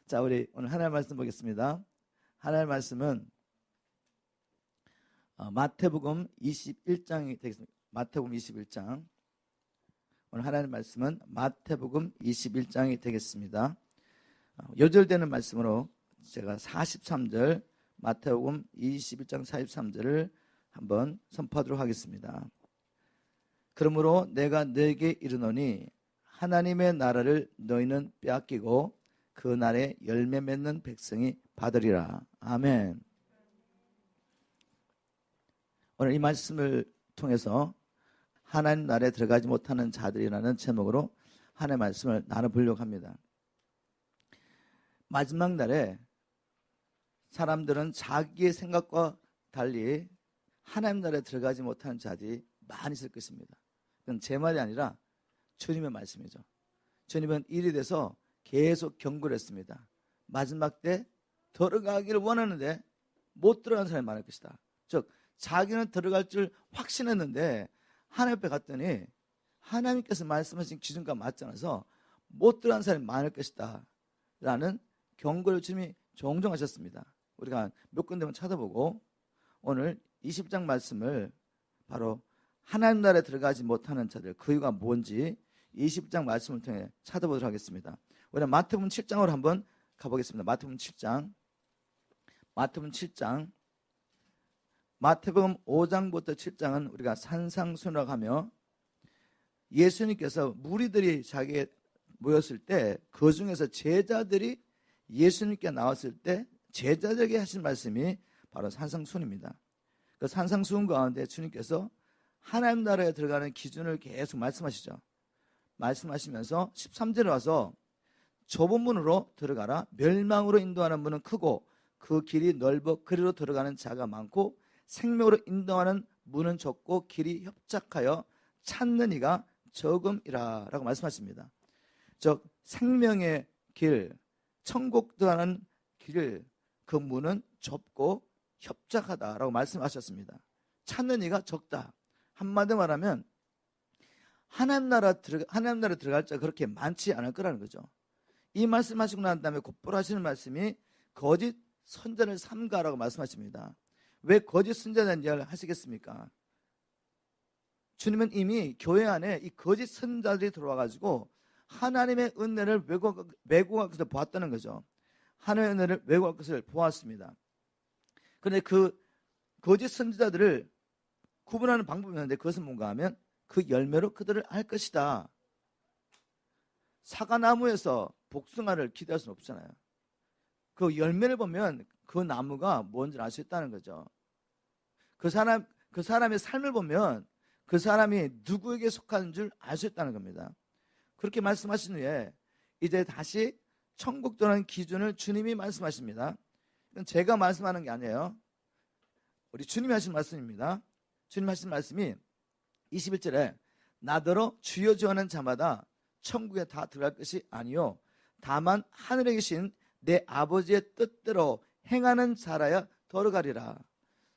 자, 우리 오늘 하나님 말씀 보겠습니다. 하나님 말씀은 마태복음 21장이 되겠습니다. 마태복음 21장. 오늘 하나님 말씀은 마태복음 21장이 되겠습니다. 요절되는 말씀으로 제가 43절 마태복음 21장 43절을 한번 선포하도록 하겠습니다. 그러므로 내가 너에게 이르노니 하나님의 나라를 너희는 빼앗기고 그 날에 열매 맺는 백성이 받으리라. 아멘. 오늘 이 말씀을 통해서 하나님 나라에 들어가지 못하는 자들이라는 제목으로 하나님의 말씀을 나눠보려고 합니다. 마지막 날에 사람들은 자기의 생각과 달리 하나님 나라에 들어가지 못하는 자들이 많이 있을 것입니다. 그건 제 말이 아니라 주님의 말씀이죠. 주님은 일이 돼서 계속 경고를 했습니다. 마지막 때 들어가기를 원하는데 못 들어가는 사람이 많을 것이다. 즉 자기는 들어갈 줄 확신했는데 하나님 앞에 갔더니 하나님께서 말씀하신 기준과 맞지 않아서 못 들어가는 사람이 많을 것이다 라는 경고를 주님이 종종 하셨습니다. 우리가 몇 군데만 찾아보고 오늘 20장 말씀을 바로 하나님 나라에 들어가지 못하는 자들 그 이유가 뭔지 20장 말씀을 통해 찾아보도록 하겠습니다. 우리가 마태복음 7장으로 한번 가보겠습니다. 마태복음 7장. 마태복음 7장. 마태복음 5장부터 7장은 우리가 산상수훈이라고 하며 예수님께서 무리들이 자기에 모였을 때 그 중에서 제자들이 예수님께 나왔을 때 제자들에게 하신 말씀이 바로 산상수훈입니다. 그 산상수훈 가운데 주님께서 하나님 나라에 들어가는 기준을 계속 말씀하시죠. 말씀하시면서 13절에 와서 좁은 문으로 들어가라. 멸망으로 인도하는 문은 크고 그 길이 넓어 그리로 들어가는 자가 많고 생명으로 인도하는 문은 좁고 길이 협착하여 찾는 이가 적음이라 라고 말씀하십니다. 즉 생명의 길, 천국 들어가는 길, 그 문은 좁고 협착하다라고 말씀하셨습니다. 찾는 이가 적다. 한마디로 말하면 하나님 나라에 들어갈 자가 그렇게 많지 않을 거라는 거죠. 이 말씀하시고 난 다음에 곧바로 하시는 말씀이 거짓 선자를 삼가라고 말씀하십니다. 왜 거짓 선자라는 이야기를 하시겠습니까? 주님은 이미 교회 안에 이 거짓 선자들이 들어와가지고 하나님의 은혜를 왜곡할 것을 보았다는 거죠. 하나님의 은혜를 왜곡할 것을 보았습니다. 그런데 그 거짓 선지자들을 구분하는 방법이 있는데 그것은 뭔가 하면 그 열매로 그들을 알 것이다. 사과나무에서 복숭아를 기대할 수는 없잖아요. 그 열매를 보면 그 나무가 뭔지 알 수 있다는 거죠. 그 사람의 삶을 보면 그 사람이 누구에게 속하는 줄 알 수 있다는 겁니다. 그렇게 말씀하신 후에 이제 다시 천국 들어가는 기준을 주님이 말씀하십니다. 이건 제가 말씀하는 게 아니에요. 우리 주님이 하신 말씀입니다. 주님 하신 말씀이 21절에 나더러 주여 주여 하는 자마다 천국에 다 들어갈 것이 아니요 다만 하늘에 계신 내 아버지의 뜻대로 행하는 자라야 들어가리라.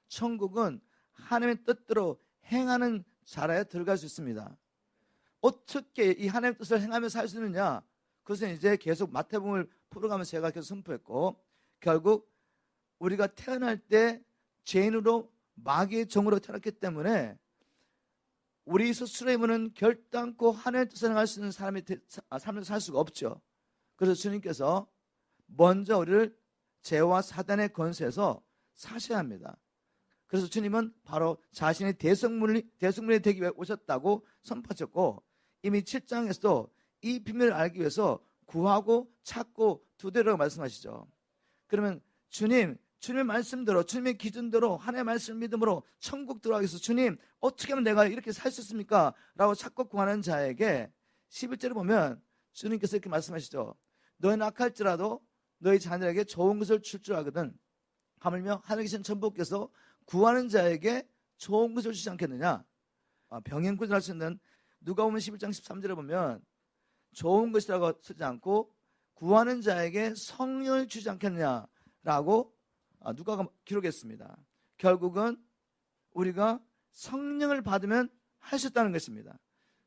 천국은 하나님의 뜻대로 행하는 자라야 들어갈 수 있습니다. 어떻게 이 하나님의 뜻을 행하며 살 수 있느냐? 그것은 이제 계속 마태복음을 풀어가면서 제가 계속 선포했고 결국 우리가 태어날 때 죄인으로 마귀의 종으로 태어났기 때문에 우리 스스로의 힘은 결단코 하나님의 뜻을 행할 수 있는 삶을 살 수가 없죠. 그래서 주님께서 먼저 우리를 죄와 사단의 권세에서 사셔야 합니다. 그래서 주님은 바로 자신의 대성문이 되기 위해 오셨다고 선포하셨고 이미 7장에서도 이 비밀을 알기 위해서 구하고 찾고 두드리라고 말씀하시죠. 그러면 주님의 말씀대로 주님의 기준대로 하나님의 말씀 믿음으로 천국 들어가기 위해서 주님 어떻게 하면 내가 이렇게 살 수 있습니까? 라고 찾고 구하는 자에게 11절에 보면 주님께서 이렇게 말씀하시죠. 너희는 악할지라도 너희 자녀에게 좋은 것을 줄 줄 알거든. 하물며 하늘에 계신 천부께서 구하는 자에게 좋은 것을 주지 않겠느냐. 병행군을 할 수 있는 누가복음 11장 13절에 보면 좋은 것이라고 쓰지 않고 구하는 자에게 성령을 주지 않겠느냐라고 누가가 기록했습니다. 결국은 우리가 성령을 받으면 할 수 있다는 것입니다.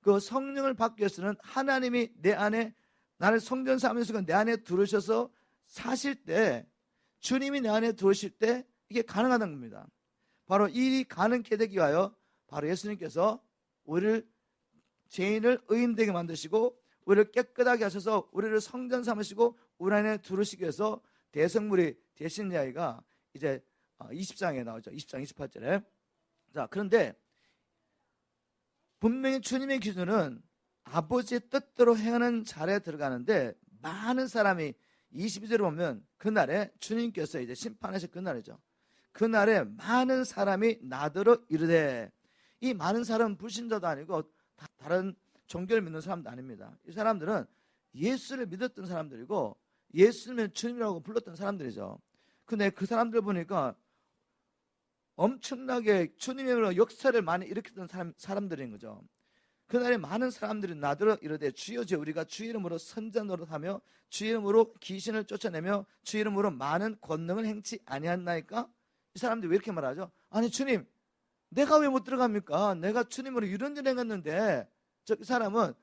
그 성령을 받기 위해서는 하나님이 내 안에 나를 성전 삼으시고 내 안에 들으셔서 사실 때 주님이 내 안에 들어오실 때 이게 가능하다는 겁니다. 바로 이 가능케 되기 위하여 바로 예수님께서 우리를 죄인을 의인 되게 만드시고 우리를 깨끗하게 하셔서 우리를 성전 삼으시고 우리 안에 들어오시기 위해서 대성물이 되신 이야기가 이제 20장에 나오죠. 20장 28절에. 자, 그런데 분명히 주님의 기준은 아버지의 뜻대로 행하는 자리에 들어가는데 많은 사람이 22절을 보면 그날에 주님께서 이제 심판하실 그날이죠. 그날에 많은 사람이 나더러 이르되, 이 많은 사람은 불신자도 아니고 다른 종교를 믿는 사람도 아닙니다. 이 사람들은 예수를 믿었던 사람들이고 예수님을 주님이라고 불렀던 사람들이죠. 근데 그 사람들 보니까 엄청나게 주님의 역사를 많이 일으켰던 사람들인 거죠. 그날에 많은 사람들이 나더러 이르되 주여 주여 우리가 주 이름으로 선자 노릇하며 주 이름으로 귀신을 쫓아내며 주 이름으로 많은 권능을 행치 아니했나이까? 이 사람들이 왜 이렇게 말하죠? 아니 주님, 내가 왜 못 들어갑니까? 내가 주님으로 이런 일 행했는데. 이 사람은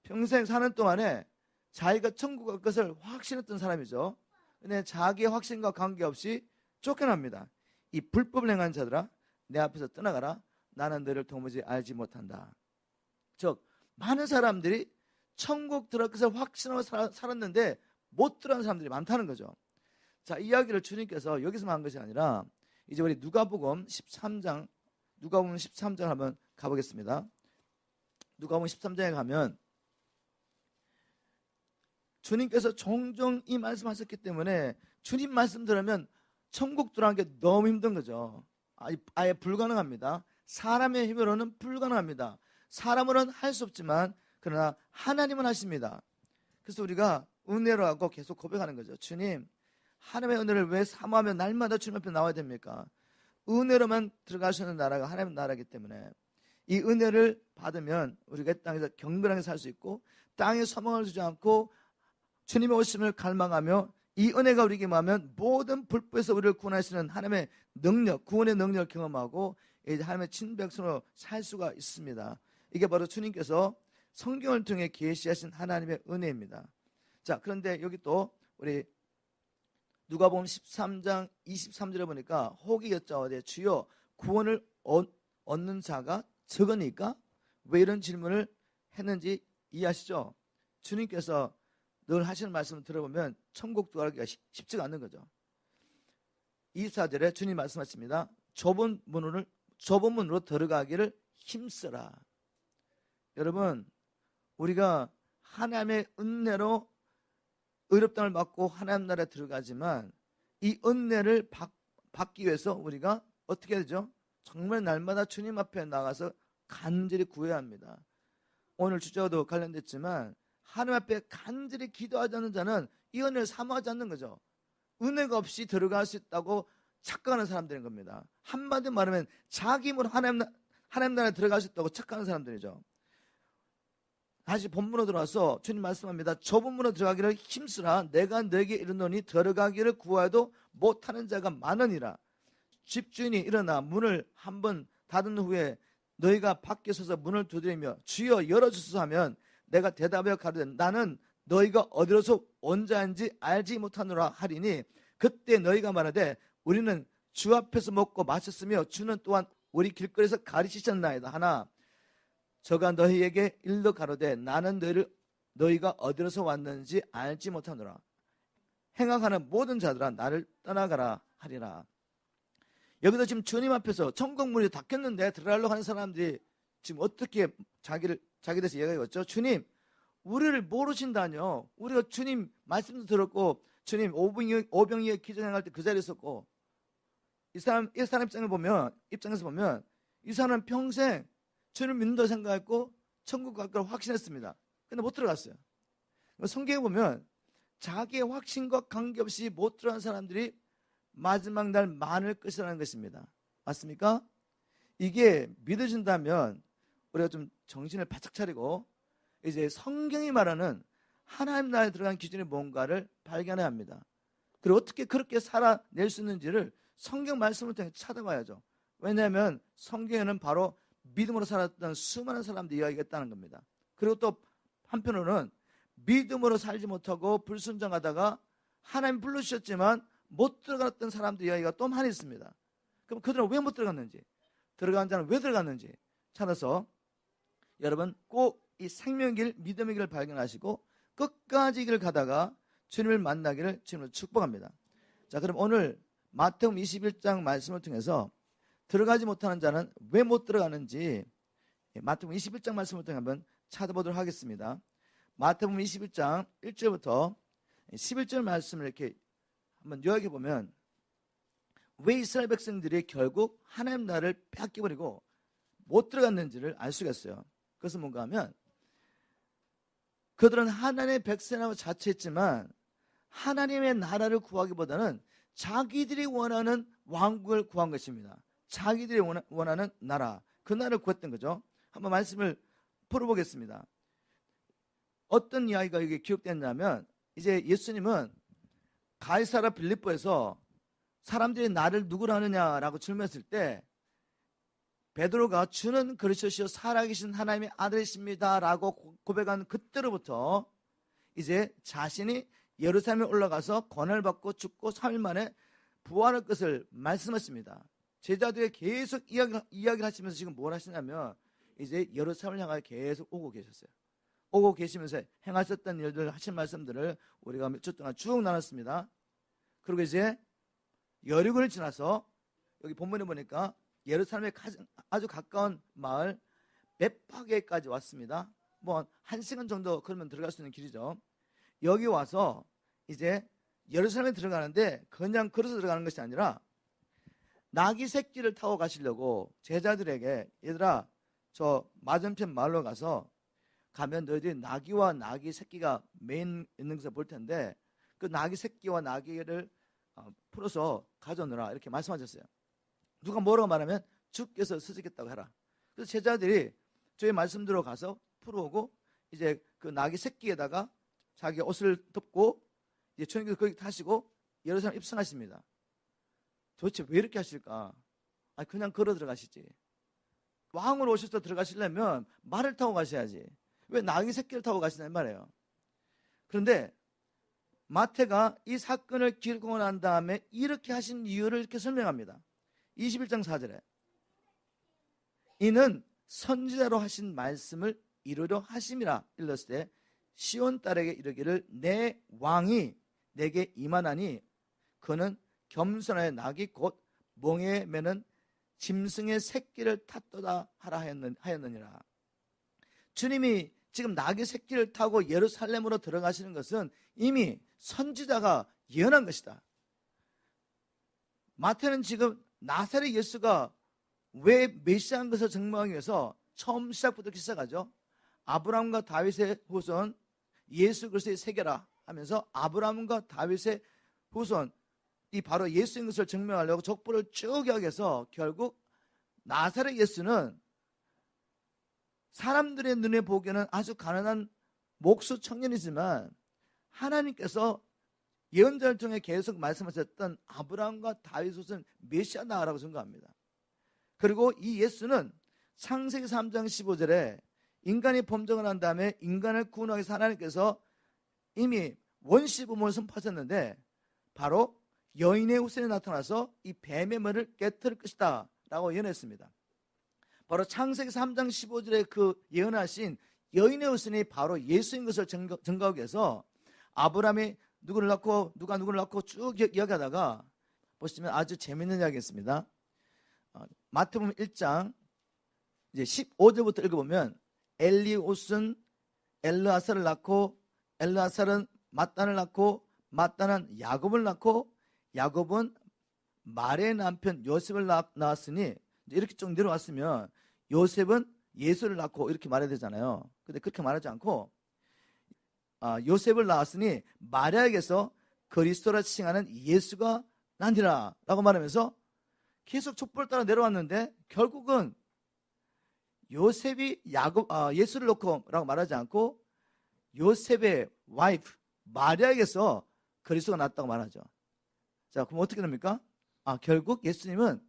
평생 사는 동안에 자기가 천국 갈 것을 확신했던 사람이죠. 근데 자기의 확신과 관계없이 쫓겨납니다. 이 불법을 행하는 자들아, 내 앞에서 떠나가라. 나는 너를 도무지 알지 못한다. 즉 많은 사람들이 천국 들어갈 것을 확신하고 살았는데 못 들어간 사람들이 많다는 거죠. 자, 이야기를 주님께서 여기서만 한 것이 아니라 이제 우리 누가복음 13장 한번 가보겠습니다. 누가복음 13장에 가면 주님께서 종종 이 말씀하셨기 때문에 주님 말씀 들으면 천국 들어가는 게 너무 힘든 거죠. 아예 불가능합니다. 사람의 힘으로는 불가능합니다. 사람으로는 할 수 없지만 그러나 하나님은 하십니다. 그래서 우리가 은혜로 하고 계속 고백하는 거죠. 주님, 하나님의 은혜를 왜 사모하며 날마다 주님 앞에 나와야 됩니까? 은혜로만 들어가시는 나라가 하나님의 나라이기 때문에 이 은혜를 받으면 우리가 이 땅에서 경건하게 살 수 있고 땅에 소망을 두지 않고 주님의 오심을 갈망하며 이 은혜가 우리에게 임하면 모든 불법에서 우리를 구원하시는 하나님의 능력, 구원의 능력을 경험하고 이제 하나님의 친백성으로 살 수가 있습니다. 이게 바로 주님께서 성경을 통해 계시하신 하나님의 은혜입니다. 자, 그런데 여기 또 우리 누가복음 13장 23절에 보니까 혹이 여짜오되 주여 구원을 얻는 자가 적으니까? 왜 이런 질문을 했는지 이해하시죠? 주님께서 늘 하시는 말씀을 들어보면 천국 들어가기가 쉽지가 않는 거죠. 24절에 주님 말씀하십니다. 좁은 문으로 들어가기를 힘쓰라. 여러분, 우리가 하나님의 은혜로 의롭다함을 받고 하나님 나라에 들어가지만 이 은혜를 받기 위해서 우리가 어떻게 해야 되죠? 정말 날마다 주님 앞에 나가서 간절히 구해야 합니다. 오늘 주제와도 관련됐지만 하나님 앞에 간절히 기도하지 않는 자는 이 은혜를 사모하지 않는 거죠. 은혜가 없이 들어갈 수 있다고 착각하는 사람들인 겁니다. 한마디로 말하면 자기 힘으로 하나님 나라에 들어갈 수 있다고 착각하는 사람들이죠. 다시 본문으로 들어와서 주님 말씀합니다. 좁은 문으로 들어가기를 힘쓰라. 내가 너에게 이르노니 들어가기를 구하여도 못하는 자가 많으니라. 집주인이 일어나 문을 한번 닫은 후에 너희가 밖에 서서 문을 두드리며 주여 열어주소서 하면 내가 대답하여 가로되 나는 너희가 어디로서 온 자인지 알지 못하노라 하리니 그때 너희가 말하되 우리는 주 앞에서 먹고 마셨으며 주는 또한 우리 길거리에서 가르치셨나이다 하나 저가 너희에게 일러 가로되 나는 너희가 어디로서 왔는지 알지 못하노라. 행악하는 모든 자들아 나를 떠나가라 하리라. 여기서 지금 주님 앞에서 천국 문이 닫혔는데 들어가려고 하는 사람들이 지금 어떻게 자기 대해서 얘기하겠죠? 주님, 우리를 모르신다뇨. 우리가 주님 말씀도 들었고 주님 오병이어 기전행할 때 그 자리에 있었고 이 사람 입장에서 보면 이 사람은 평생 주님 믿는다고 생각했고 천국 갈 걸 확신했습니다. 근데 못 들어갔어요. 성경에 보면 자기의 확신과 관계없이 못 들어간 사람들이 마지막 날 많을 것이라는 것입니다. 맞습니까? 이게 믿어진다면 우리가 좀 정신을 바짝 차리고 이제 성경이 말하는 하나님 나라에 들어간 기준이 뭔가를 발견해야 합니다. 그리고 어떻게 그렇게 살아낼 수 있는지를 성경 말씀을 통해 찾아봐야죠. 왜냐하면 성경에는 바로 믿음으로 살았던 수많은 사람들이 이야기가 있다는 겁니다. 그리고 또 한편으로는 믿음으로 살지 못하고 불순종하다가 하나님 불러주셨지만 못 들어갔던 사람들 이야기가 또 많이 있습니다. 그럼 그들은 왜 못 들어갔는지, 들어간 자는 왜 들어갔는지 찾아서 여러분 꼭 이 생명길, 믿음의 길을 발견하시고 끝까지 길을 가다가 주님을 만나기를 주님으로 축복합니다. 자, 그럼 오늘 마태복음 21장 말씀을 통해서 들어가지 못하는 자는 왜 못 들어가는지 마태복음 21장 말씀을 통해 한번 찾아보도록 하겠습니다. 마태복음 21장 1절부터 11절 말씀을 이렇게 한번 요약해 보면 왜 이스라엘 백성들이 결국 하나님 나라를 빼앗겨버리고 못 들어갔는지를 알 수가 있어요. 그것은 뭔가 하면 그들은 하나님의 백성이라고 자처했지만 하나님의 나라를 구하기보다는 자기들이 원하는 왕국을 구한 것입니다. 자기들이 원하는 나라, 그 나라를 구했던 거죠. 한번 말씀을 풀어보겠습니다. 어떤 이야기가 여기 기록됐냐면 이제 예수님은 가이사랴 빌립보에서 사람들이 나를 누구로 하느냐라고 질문했을 때 베드로가 주는 그리스도시요 살아계신 하나님의 아들이십니다 라고 고백한 그때로부터 이제 자신이 예루살렘에 올라가서 권한을 받고 죽고 3일 만에 부활할 것을 말씀했습니다. 제자들이 계속 이야기를 하시면서 지금 뭘 하시냐면 이제 예루살렘을 향하여 계속 오고 계셨어요. 오고 계시면서 행하셨던 일들, 하신 말씀들을 우리가 몇 주 동안 쭉 나눴습니다. 그리고 이제 여리고를 지나서 여기 본문에 보니까 예루살렘에 아주 가까운 마을 벳파게까지 왔습니다. 뭐 1시간 정도 그러면 들어갈 수 있는 길이죠. 여기 와서 이제 예루살렘에 들어가는데 그냥 걸어서 들어가는 것이 아니라 나귀 새끼를 타고 가시려고 제자들에게 얘들아 저 맞은편 마을로 가서 가면 너희들이 나귀와 나귀 새끼가 매인 있는 것을 볼 텐데 그 나귀 새끼와 나귀를 풀어서 가져오느라 이렇게 말씀하셨어요. 누가 뭐라고 말하면 주께서 쓰시겠다고 해라. 그래서 제자들이 저희 말씀대로 가서 풀어오고 이제 그 나귀 새끼에다가 자기 옷을 덮고 이제 주님께서 거기 타시고 예루살렘 입성하십니다. 도대체 왜 이렇게 하실까? 아니 그냥 걸어 들어가시지. 왕으로 오셔서 들어가시려면 말을 타고 가셔야지. 왜 나귀 새끼를 타고 가시냐 말이에요. 그런데 마태가 이 사건을 기록하고 난 다음에 이렇게 하신 이유를 이렇게 설명합니다. 21장 4절에 이는 선지자로 하신 말씀을 이루려 하심이라 일렀을 때 시온 딸에게 이르기를 내 왕이 내게 임하나니 그는 겸손하여 나귀 곧 몽에 매는 짐승의 새끼를 탔도다 하라 하였느니라. 주님이 지금 나귀 새끼를 타고 예루살렘으로 들어가시는 것은 이미 선지자가 예언한 것이다. 마태는 지금 나사렛 예수가 왜 메시아인 것을 증명하기 위해서 처음 시작부터 이렇게 시작하죠. 아브라함과 다윗의 후손 예수 그리스도의 세계라 하면서 아브라함과 다윗의 후손 이 바로 예수인 것을 증명하려고 족보를 쭉 이야기해서 결국 나사렛 예수는 사람들의 눈에 보기에는 아주 가난한 목수 청년이지만 하나님께서 예언자를 통해 계속 말씀하셨던 아브라함과 다윗 후손 메시아다라고 증거합니다. 그리고 이 예수는 창세기 3장 15절에 인간이 범죄를 한 다음에 인간을 구원하기 위해서 하나님께서 이미 원시 부모를 선포하셨는데 바로 여인의 후손이 나타나서 이 뱀의 머리를 깨뜨릴 것이다 라고 예언했습니다. 바로 창세기 3장 15절에 그 예언하신 여인의 후손이 바로 예수인 것을 증거하기 위해서 아브라함이 누구를 낳고 누가 누구를 낳고 쭉 이야기하다가 보시면 아주 재밌는 이야기였습니다. 마태복음 1장 이제 15절부터 읽어보면 엘리옷은 엘르아살을 낳고 엘르아살은 mat단을 낳고 mat단은 야곱을 낳고 야곱은 말의 남편 요셉을 낳았으니 이렇게 쭉 내려왔으면 요셉은 예수를 낳고 이렇게 말해야 되잖아요. 근데 그렇게 말하지 않고 요셉을 낳았으니 마리아에게서 그리스도라 칭하는 예수가 난디라 라고 말하면서 계속 촛불을 따라 내려왔는데 결국은 요셉이 예수를 놓고 라고 말하지 않고 요셉의 와이프 마리아에게서 그리스도가 났다고 말하죠. 자, 그럼 어떻게 됩니까? 결국 예수님은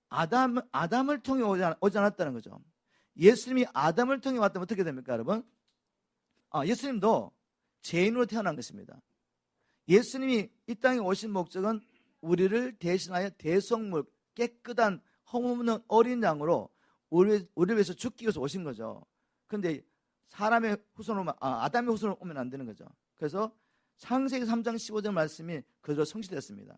아담을 통해 오지 않았다는 거죠. 예수님이 아담을 통해 왔다면 어떻게 됩니까, 여러분? 예수님도 죄인으로 태어난 것입니다. 예수님이 이 땅에 오신 목적은 우리를 대신하여 대속물, 깨끗한 흠없는 어린 양으로 우리를 위해서 죽기 위해서 오신 거죠. 그런데 사람의 후손으로, 아담의 후손으로 오면 안 되는 거죠. 그래서 창세기 3장 15절 말씀이 그대로 성취됐습니다.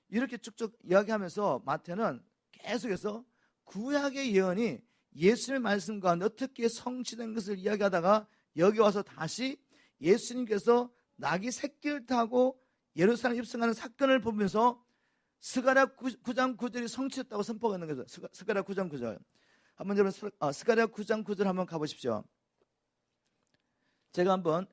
이렇게 쭉쭉 이야기하면서 마태는 계속해서 구약의 예언이 예수님의 말씀 가운데 어떻게 성취된 것을 이야기하다가 여기 와서 다시 예수님께서 낙이 새끼를 타고 예루살렘 입성하는 사건을 보면서 스가랴 9장 9절이 성취했다고 선포하는 거죠. 스가랴 9장 9절. 한번 여러분 스가랴 9장 9절 한번 가보십시오. 제가 한번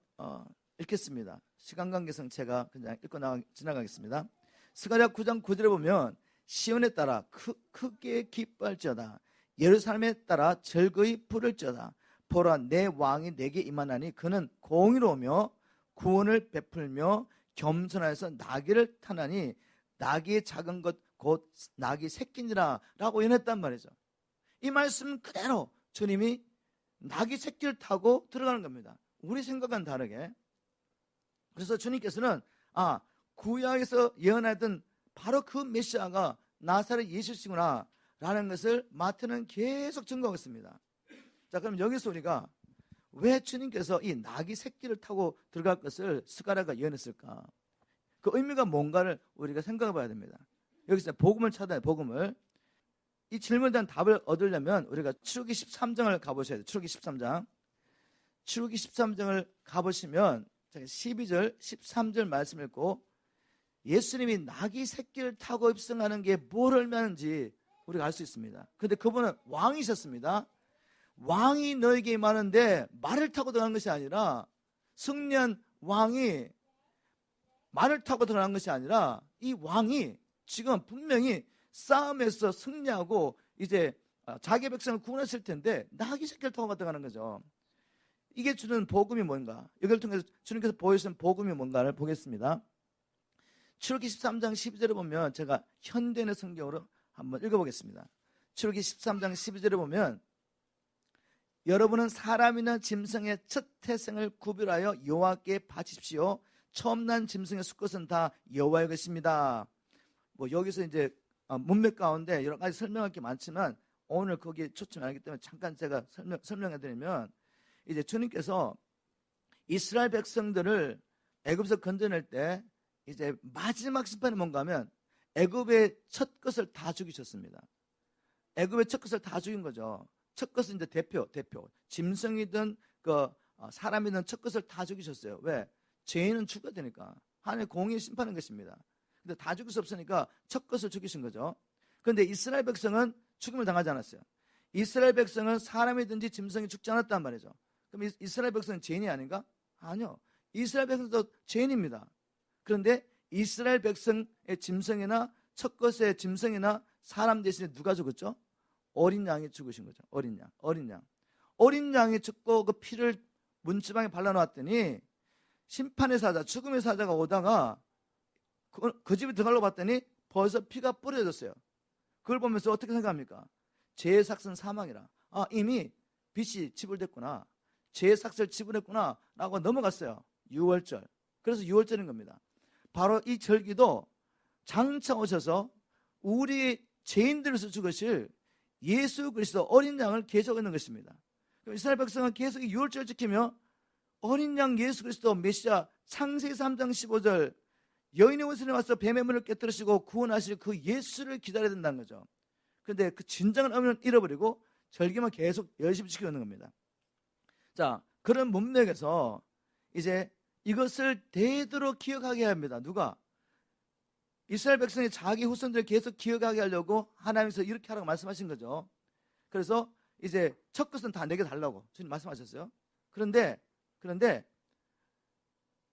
읽겠습니다. 시간 관계상 제가 그냥 읽고 지나가겠습니다. 스가랴 9장 9절에 보면 시온에 따라 크게 기뻐할지어다. 예루살렘에 따라 즐거이 부를지어다. 보라, 내 왕이 내게 임하나니 그는 공의로우며 구원을 베풀며 겸손하여서 나귀를 타나니 나귀의 작은 것 곧 나귀 새끼니라 라고 예언했단 말이죠. 이 말씀 그대로 주님이 나귀 새끼를 타고 들어가는 겁니다. 우리 생각과는 다르게. 그래서 주님께서는 구약에서 예언하던 바로 그 메시아가 나사렛 예수시구나 라는 것을 마태는 계속 증거하고 있습니다. 자, 그럼 여기서 우리가 왜 주님께서 이 나귀 새끼를 타고 들어갈 것을 스가랴가 예언했을까? 그 의미가 뭔가를 우리가 생각해 봐야 됩니다. 여기서 복음을 찾아야 돼요. 복음을. 이 질문에 대한 답을 얻으려면 우리가 출애굽기 13장을 가보셔야 돼요. 출애굽기 13장. 출애굽기 13장을 가보시면 12절, 13절 말씀 읽고 예수님이 나귀 새끼를 타고 입성하는 게 뭘 의미하는지 우리가 알 수 있습니다. 그런데 그분은 왕이셨습니다. 왕이 너에게 임하는데 말을 타고 들어간 것이 아니라, 승리한 왕이 말을 타고 들어간 것이 아니라 이 왕이 지금 분명히 싸움에서 승리하고 이제 자기 백성을 구원했을 텐데 나귀 새끼를 타고 들어가는 거죠. 이게 주는 복음이 뭔가, 이걸 통해서 주님께서 보여주신 복음이 뭔가를 보겠습니다. 출애굽기 13장 12절에 보면 제가 현대인의 성경으로 한번 읽어보겠습니다. 출애굽기 13장 12절에 보면 여러분은 사람이나 짐승의 첫 태생을 구별하여 여호와께 바치십시오. 처음 난 짐승의 수컷은 다 여호와의 것입니다. 뭐 여기서 이제 문맥 가운데 여러 가지 설명할 게 많지만 오늘 거기에 초점이 아니기 때문에 잠깐 제가 설명해 드리면, 이제 주님께서 이스라엘 백성들을 애굽에서 건져낼 때 이제 마지막 심판이 뭔가 하면 애굽의 첫 것을 다 죽이셨습니다. 애굽의 첫 것을 다 죽인 거죠. 첫 것은 이제 대표 짐승이든 사람이든 첫 것을 다 죽이셨어요. 왜? 죄인은 죽어야 되니까. 하나님의 공의의 심판인 것입니다. 근데 다 죽일 수 없으니까 첫 것을 죽이신 거죠. 그런데 이스라엘 백성은 죽임을 당하지 않았어요. 이스라엘 백성은 사람이든지 짐승이 죽지 않았단 말이죠. 그럼 이스라엘 백성은 죄인이 아닌가? 아니요. 이스라엘 백성도 죄인입니다. 그런데 이스라엘 백성의 짐승이나 첫 것의 짐승이나 사람 대신에 누가 죽었죠? 어린 양이 죽으신 거죠. 어린 양. 어린 양이 죽고 그 피를 문지방에 발라놓았더니 심판의 사자, 죽음의 사자가 오다가 그 집에 들어가려고 봤더니 벌써 피가 뿌려졌어요. 그걸 보면서 어떻게 생각합니까? 죄의 삭은 사망이라. 이미 빚이 지불됐구나. 죄의 삭을 지불했구나 라고 넘어갔어요. 유월절. 그래서 유월절인 겁니다. 바로 이 절기도 장차 오셔서 우리 죄인들에서 죽으실 예수 그리스도 어린 양을 계속하는 것입니다. 이스라엘 백성은 계속 이 유월절을 지키며 어린 양 예수 그리스도 메시아, 창세기 3장 15절 여인의 원수에 와서 뱀의 문을 깨뜨리시고 구원하실 그 예수를 기다려야 된다는 거죠. 그런데 그 진정한 의미는 잃어버리고 절기만 계속 열심히 지키고 있는 겁니다. 자, 그런 문맥에서 이제 이것을 대대로 기억하게 합니다. 누가? 이스라엘 백성이 자기 후손들을 계속 기억하게 하려고 하나님께서 이렇게 하라고 말씀하신 거죠. 그래서 이제 첫 것은 다 내게 달라고 주님 말씀하셨어요. 그런데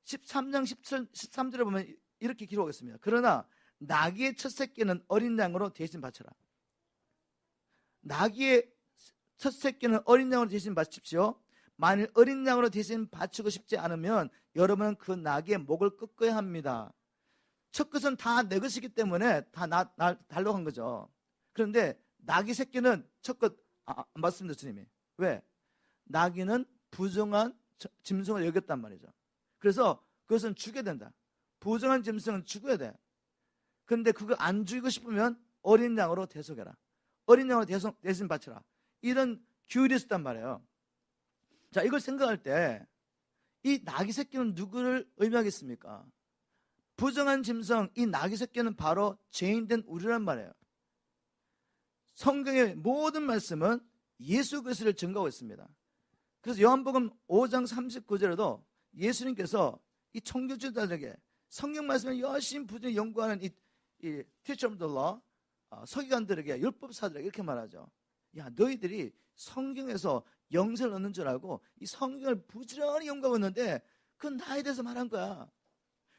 13장 13절에 보면 이렇게 기록하겠습니다. 그러나 나귀의 첫 새끼는 어린 양으로 대신 바쳐라. 나귀의 첫 새끼는 어린 양으로 대신 바칩시오. 만일 어린 양으로 대신 바치고 싶지 않으면 여러분은 그 나귀의 목을 꺾어야 합니다. 첫 것은 다 내 것이기 때문에 다 날 달라고 한 거죠. 그런데 나귀 새끼는 첫 것 안 맞습니다. 주님이. 왜? 나귀는 부정한 짐승을 여겼단 말이죠. 그래서 그것은 죽여야 된다. 부정한 짐승은 죽어야 돼. 그런데 그거 안 죽이고 싶으면 어린 양으로 대속해라. 어린 양으로 대신 바쳐라. 이런 규율이 있었단 말이에요. 자, 이걸 생각할 때 이 나귀 새끼는 누구를 의미하겠습니까? 부정한 짐승, 이 나귀 새끼는 바로 죄인된 우리란 말이에요. 성경의 모든 말씀은 예수 그리스도를 증거하고 있습니다. 그래서 요한복음 5장 39절에도 예수님께서 이 청교도자들에게 성경 말씀을 열심히 부지런히 연구하는 이 teacher of the law, 서기관들에게, 율법사들에게 이렇게 말하죠. 야, 너희들이 성경에서 영생을 얻는 줄 알고 이 성경을 부지런히 연구하고 있는데 그건 나에 대해서 말한 거야.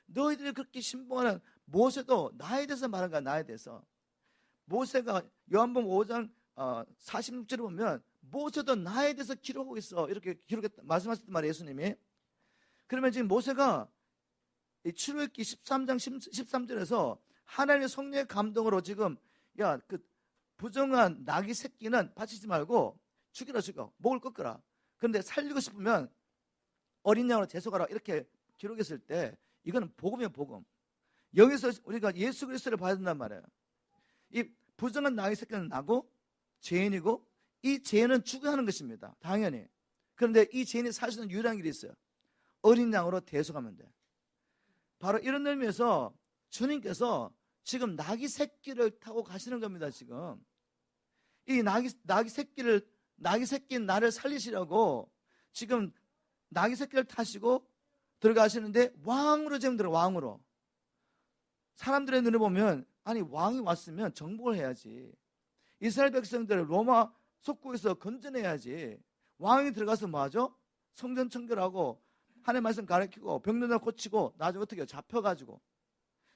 너희들이 그렇게 신봉하는 모세도 나에 대해서 말한 거야. 나에 대해서. 모세가 요한복음 5장 46절에 보면 모세도 나에 대해서 기록하고 있어. 이렇게 말씀하셨단 말이에요, 예수님이. 그러면 지금 모세가 출애굽기 13장 13절에서 하나님의 성령의 감동으로 지금 야, 그 부정한 나귀 새끼는 바치지 말고 죽이라, 죽여. 목을 꺾어라. 그런데 살리고 싶으면 어린 양으로 대속하라. 이렇게 기록했을 때 이거는 복음이에요, 복음. 여기서 우리가 예수 그리스도를 봐야 된단 말이에요. 이 부정한 나귀 새끼는 나고 죄인이고 이 죄인은 죽어야 하는 것입니다. 당연히. 그런데 이 죄인이 살 수 있는 유일한 길이 있어요. 어린 양으로 대속하면 돼. 바로 이런 의미에서 주님께서 지금 나귀 새끼를 타고 가시는 겁니다. 지금 이 나귀 새끼인 나를 살리시려고 지금 나귀 새끼를 타시고 들어가시는데 왕으로 지금 왕으로. 사람들의 눈에 보면 아니 왕이 왔으면 정복을 해야지. 이스라엘 백성들을 로마 속국에서 건져내야지. 왕이 들어가서 뭐 하죠? 성전 청결하고 하나님의 말씀 가르치고 병든 자 고치고 나중에 어떻게 잡혀가지고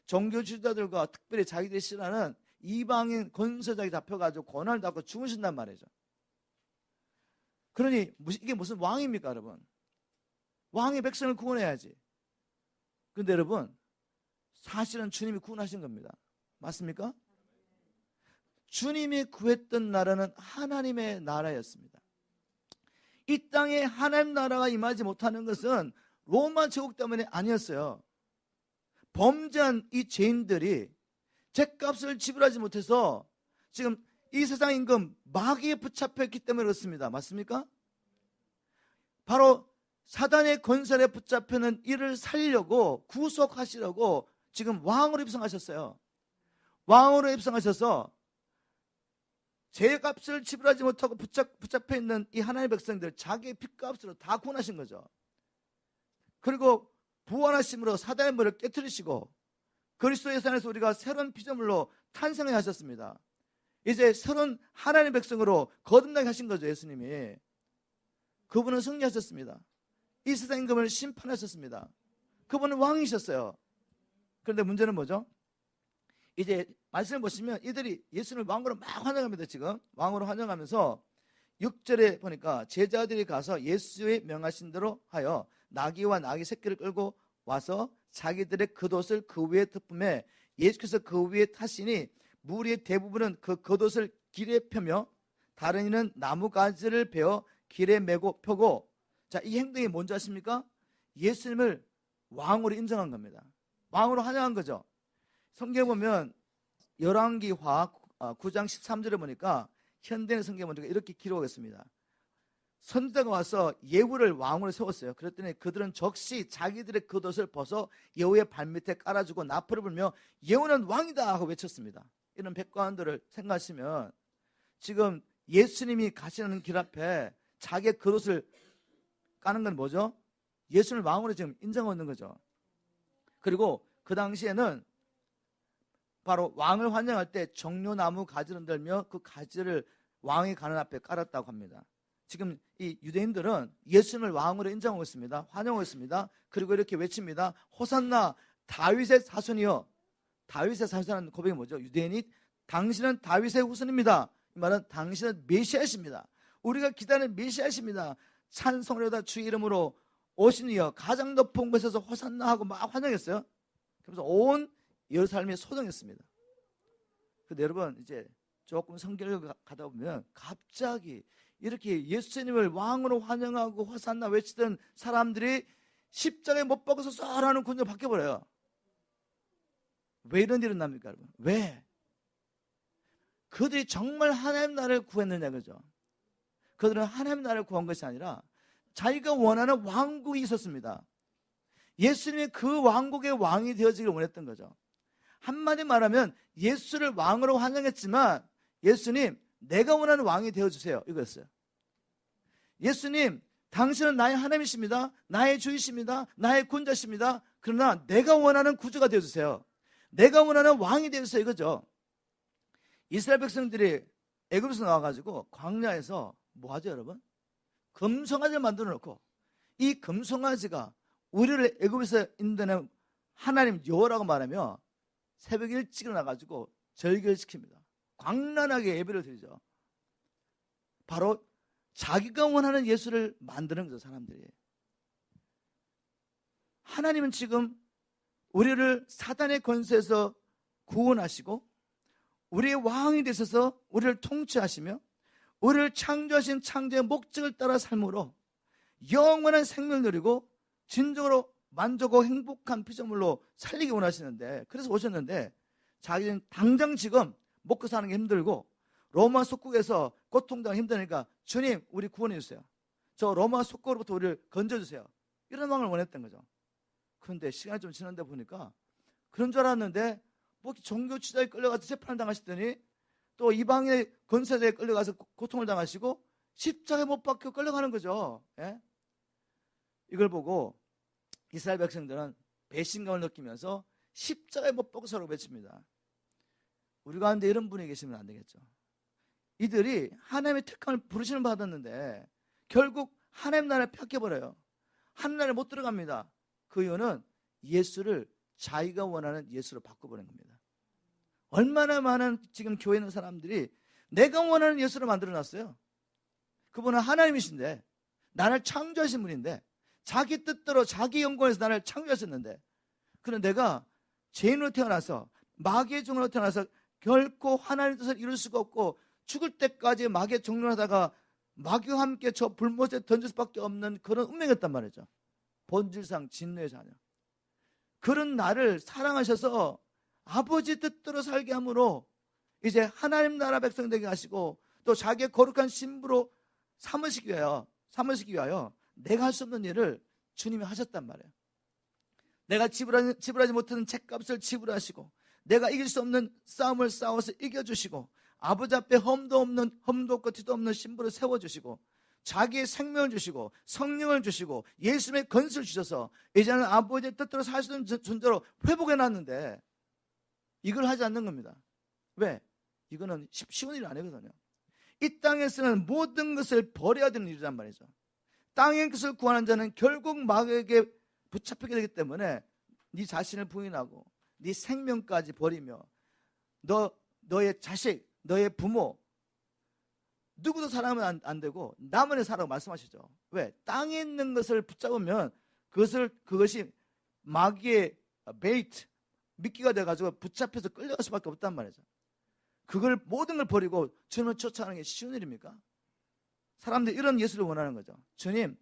종교 지도자들과 특별히 자기들이 싫어하는 이방인 권세자에게 잡혀가지고 고난을 받고 죽으신단 말이죠. 그러니 이게 무슨 왕입니까, 여러분? 왕이 백성을 구원해야지. 그런데 여러분, 사실은 주님이 구원하신 겁니다. 맞습니까? 주님이 구했던 나라는 하나님의 나라였습니다. 이 땅에 하나님 나라가 임하지 못하는 것은 로마 제국 때문에 아니었어요. 범죄한 이 죄인들이 죗값을 지불하지 못해서 지금 이 세상 임금 마귀에 붙잡혔기 때문에 그렇습니다. 맞습니까? 바로 사단의 권세에 붙잡혀는 이를 살리려고 구속하시려고 지금 왕으로 입성하셨어요. 왕으로 입성하셔서 죄값을 지불하지 못하고 붙잡혀 있는 이 하나님의 백성들 자기의 핏값으로 다 구원하신 거죠. 그리고 부활하심으로 사단의 머리를 깨트리시고 그리스도의 산에서 우리가 새로운 피조물로 탄생을 하셨습니다. 이제 새로운 하나님의 백성으로 거듭나게 하신 거죠. 예수님이. 그분은 승리하셨습니다. 이 세상 임금을 심판하셨습니다. 그분은 왕이셨어요. 그런데 문제는 뭐죠? 이제 말씀을 보시면 이들이 예수님을 왕으로 막 환영합니다. 지금 왕으로 환영하면서 6절에 보니까 제자들이 가서 예수의 명하신 대로 하여 나귀와 나귀 새끼를 끌고 와서 자기들의 겉옷을 그 위에 덮음에 예수께서 그 위에 타시니 무리의 대부분은 그 겉옷을 길에 펴며 다른 이는 나무가지를 베어 길에 메고 펴고. 자, 이 행동이 뭔지 아십니까? 예수님을 왕으로 인정한 겁니다. 왕으로 환영한 거죠. 성경에 보면 열왕기하 9장 13절에 보니까 현대의 성경에 보니까 이렇게 기록하겠습니다. 선지자가 와서 예후를 왕으로 세웠어요. 그랬더니 그들은 적시 자기들의 겉옷을 벗어 예후의 발밑에 깔아주고 나팔을 불며 예후는 왕이다 하고 외쳤습니다. 이런 백관들을 생각하시면 지금 예수님이 가시는 길 앞에 자기의 겉옷을 까는 건 뭐죠? 예수님을 왕으로 지금 인정하는 거죠. 그리고 그 당시에는 바로 왕을 환영할 때 정료나무 가지를 들며 그 가지를 왕이 가는 앞에 깔았다고 합니다. 지금 이 유대인들은 예수님을 왕으로 인정하고 있습니다. 환영하고 있습니다. 그리고 이렇게 외칩니다. 호산나 다윗의 자손이여. 다윗의 자손이라는 고백이 뭐죠? 유대인이 당신은 다윗의 후손입니다. 이 말은 당신은 메시아십니다. 우리가 기다리는 메시아십니다. 찬송하려다 주의 이름으로 오신 이여 가장 높은 곳에서 호산나 하고 막 환영했어요. 그래서 온 예루살렘이 소동했습니다. 근데 여러분 이제 조금 성경을 가다 보면 갑자기 이렇게 예수님을 왕으로 환영하고 호산나 외치던 사람들이 십자가에 못 박아서 썰하는 군대로 바뀌어버려요. 왜 이런 일이 일어납니까, 여러분? 왜? 그들이 정말 하나님 나라를 구했느냐, 그죠? 그들은 하나님 나라를 구한 것이 아니라 자기가 원하는 왕국이 있었습니다. 예수님이 그 왕국의 왕이 되어지기를 원했던 거죠. 한마디 말하면 예수를 왕으로 환영했지만 예수님, 내가 원하는 왕이 되어주세요, 이거였어요. 예수님, 당신은 나의 하나님이십니다. 나의 주이십니다. 나의 군자십니다. 그러나 내가 원하는 구주가 되어주세요. 내가 원하는 왕이 되어주세요, 이거죠. 이스라엘 백성들이 애굽에서 나와가지고 광야에서 뭐 하죠, 여러분? 금송아지를 만들어 놓고 이 금송아지가 우리를 애굽에서 인도하는 하나님 여호와라고 말하며 새벽 일찍 일어나가지고 절기를 지킵니다. 광란하게 예배를 드리죠. 바로 자기가 원하는 예수를 만드는 거죠, 사람들이. 하나님은 지금 우리를 사단의 권세에서 구원하시고 우리의 왕이 되셔서 우리를 통치하시며 우리를 창조하신 창조의 목적을 따라 삶으로 영원한 생명을 누리고 진정으로 만족하고 행복한 피조물로 살리기 원하시는데, 그래서 오셨는데 자기는 당장 지금 먹고 사는 게 힘들고 로마 속국에서 고통당하기 힘드니까 주님, 우리 구원해 주세요. 저 로마 속국으로부터 우리를 건져주세요. 이런 왕을 원했던 거죠. 그런데 시간이 좀 지났는데 보니까 그런 줄 알았는데 뭐 종교 취자에 끌려가서 재판을 당하시더니 또 이방의 권세자에 끌려가서 고통을 당하시고 십자가에 못 박혀 끌려가는 거죠. 예? 이걸 보고 이스라엘 백성들은 배신감을 느끼면서 십자가에 못 박혀서라고 외칩니다. 우리 가운데 이런 분이 계시면 안 되겠죠. 이들이 하나님의 택함을 부르심을 받았는데 결국 하나님 나라에 뺏겨버려요. 하나님 나라에 못 들어갑니다. 그 이유는 예수를 자기가 원하는 예수로 바꿔버린 겁니다. 얼마나 많은 지금 교회에 있는 사람들이 내가 원하는 예수를 만들어놨어요. 그분은 하나님이신데, 나를 창조하신 분인데, 자기 뜻대로 자기 영광에서 나를 창조하셨는데, 그런데 내가 죄인으로 태어나서 마귀의 종으로 태어나서 결코 하나님의 뜻을 이룰 수가 없고 죽을 때까지 마귀의 종로를 하다가 마귀와 함께 저 불못에 던질 수밖에 없는 그런 운명이었단 말이죠. 본질상 진노의 자녀. 그런 나를 사랑하셔서 아버지 뜻대로 살게 함으로 이제 하나님 나라 백성 되게 하시고 또 자기의 거룩한 신부로 삼으시기 위하여 내가 할 수 없는 일을 주님이 하셨단 말이에요. 내가 지불하지 못하는 책값을 지불하시고 내가 이길 수 없는 싸움을 싸워서 이겨주시고 아버지 앞에 험도 없고 티도 없는 신부를 세워주시고 자기의 생명을 주시고 성령을 주시고 예수님의 건설을 주셔서 이제는 아버지의 뜻대로 살 수 있는 존재로 회복해놨는데 이걸 하지 않는 겁니다. 왜? 이거는 쉬운 일이 아니거든요. 이 땅에서는 모든 것을 버려야 되는 일이란 말이죠. 땅의 것을 구하는 자는 결국 마귀에게 붙잡히게 되기 때문에 네 자신을 부인하고 네 생명까지 버리며 너의 자식, 너의 부모 누구도 사랑하면 안 되고 나만의 사랑을 말씀하시죠. 왜? 땅에 있는 것을 붙잡으면 그것이 마귀의 베이트, 미끼가 돼가지고 붙잡혀서 끌려갈 수밖에 없단 말이죠. 그걸 모든 걸 버리고 주님을 쫓아가는 게 쉬운 일입니까? 사람들이 이런 예수를 원하는 거죠. 주님,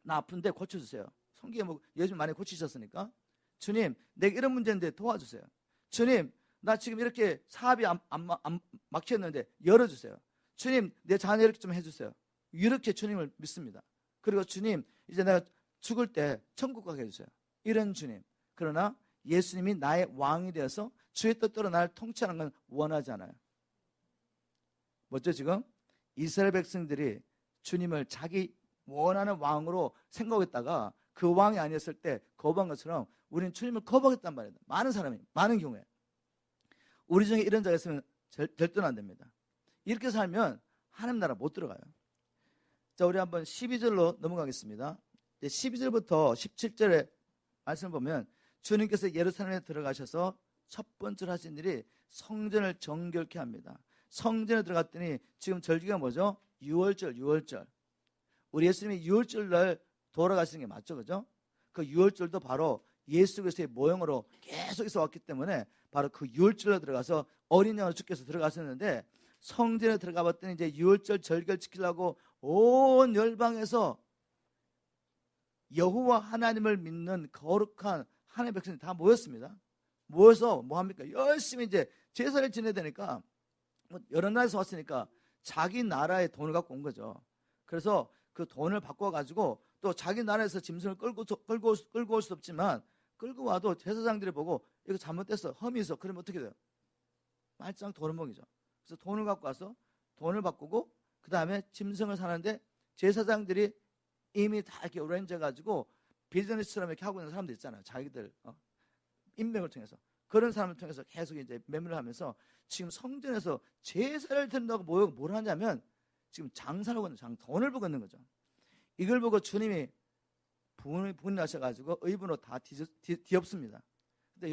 나 아픈데 고쳐주세요. 성경에 뭐 예수님 많이 고치셨으니까. 주님, 내가 이런 문제인데 도와주세요. 주님, 나 지금 이렇게 사업이 안 막혔는데 열어주세요. 주님, 내 자녀 이렇게 좀 해주세요. 이렇게 주님을 믿습니다. 그리고 주님, 이제 내가 죽을 때 천국 가게 해주세요. 이런 주님. 그러나 예수님이 나의 왕이 되어서 주의 뜻대로 나를 통치하는 건 원하지 않아요. 뭐죠 지금? 이스라엘 백성들이 주님을 자기 원하는 왕으로 생각했다가 그 왕이 아니었을 때 거부한 것처럼 우리는 주님을 거부하겠단 말이에요. 많은 사람이, 많은 경우에. 우리 중에 이런 자가 있으면 절대로 안 됩니다. 이렇게 살면 하나님 나라 못 들어가요. 자, 우리 한번 12절로 넘어가겠습니다. 12절부터 17절의 말씀을 보면 주님께서 예루살렘에 들어가셔서 첫 번째로 하신 일이 성전을 정결케 합니다. 성전에 들어갔더니 지금 절기가 뭐죠? 6월절. 우리 예수님이 6월절 날 돌아가시는 게 맞죠, 그죠? 그 6월절도 바로 예수 그리스도의 모형으로 계속 있어 왔기 때문에 바로 그 6월절에 들어가서 어린 양으로 주께서 들어가셨는데 성전에 들어가 봤더니 이제 6월절 절기를 지키려고 온 열방에서 여호와 하나님을 믿는 거룩한 하나님의 백성이 다 모였습니다. 모여서 뭐 합니까? 열심히 이제 제사를 지내야 되니까 뭐 여러 나라에서 왔으니까 자기 나라의 돈을 갖고 온 거죠. 그래서 그 돈을 바꿔가지고 또 자기 나라에서 짐승을 끌고 올 수 없지만 끌고 와도 제사장들이 보고 이거 잘못됐어, 험이 있어. 그러면 어떻게 돼요? 말짱 돈을 먹이죠. 그래서 돈을 갖고 와서 돈을 바꾸고 그 다음에 짐승을 사는데 제사장들이 이미 다 이렇게 오렌지 가지고 비즈니스처럼 이렇게 하고 있는 사람들 있잖아요. 자기들 인맥을 통해서 그런 사람을 통해서 계속 이제 매매를 하면서 지금 성전에서 제사를 드린다고 뭘 하냐면 지금 장사를 하고 있는 돈을 보고 있는 거죠. 이걸 보고 주님이 분하셔가지고 의분으로 다 뒤엎습니다. 근데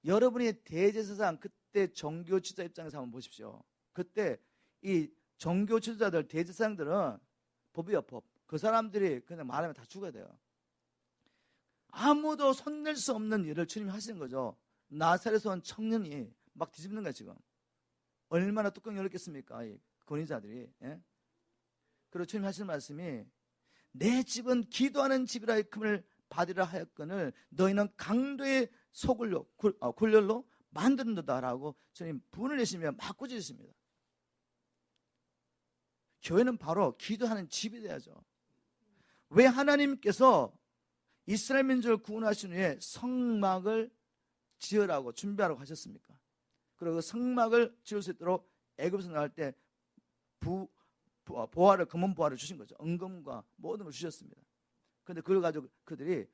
여러분이 대제사장 그때 종교 지도자 입장에서 한번 보십시오. 그때 이 종교 지도자들 대제사장들은 법이야 법. 그 사람들이 그냥 말하면 다 죽어야 돼요. 아무도 손댈 수 없는 일을 주님이 하시는 거죠. 나사렛에서 온 청년이 막 뒤집는 거야 지금. 얼마나 뚜껑이 열렸겠습니까? 이 권위자들이. 예? 그리고 주님이 하시는 말씀이 내 집은 기도하는 집이라 일컬음을 받으라 하였거늘 너희는 강도의 굴렬로 만드는도다라고 주님 분을 내시며 막 꾸짖으십니다. 교회는 바로 기도하는 집이 돼야죠. 왜 하나님께서 이스라엘 민족을 구원하신 후에 성막을 지으라고 준비하라고 하셨습니까? 그리고 그 성막을 지을 수 있도록 애굽에서 나올 때 보화를, 금은 보화를 주신 거죠. 은금과 모든 걸 주셨습니다. 그런데 그걸 가지고 그들이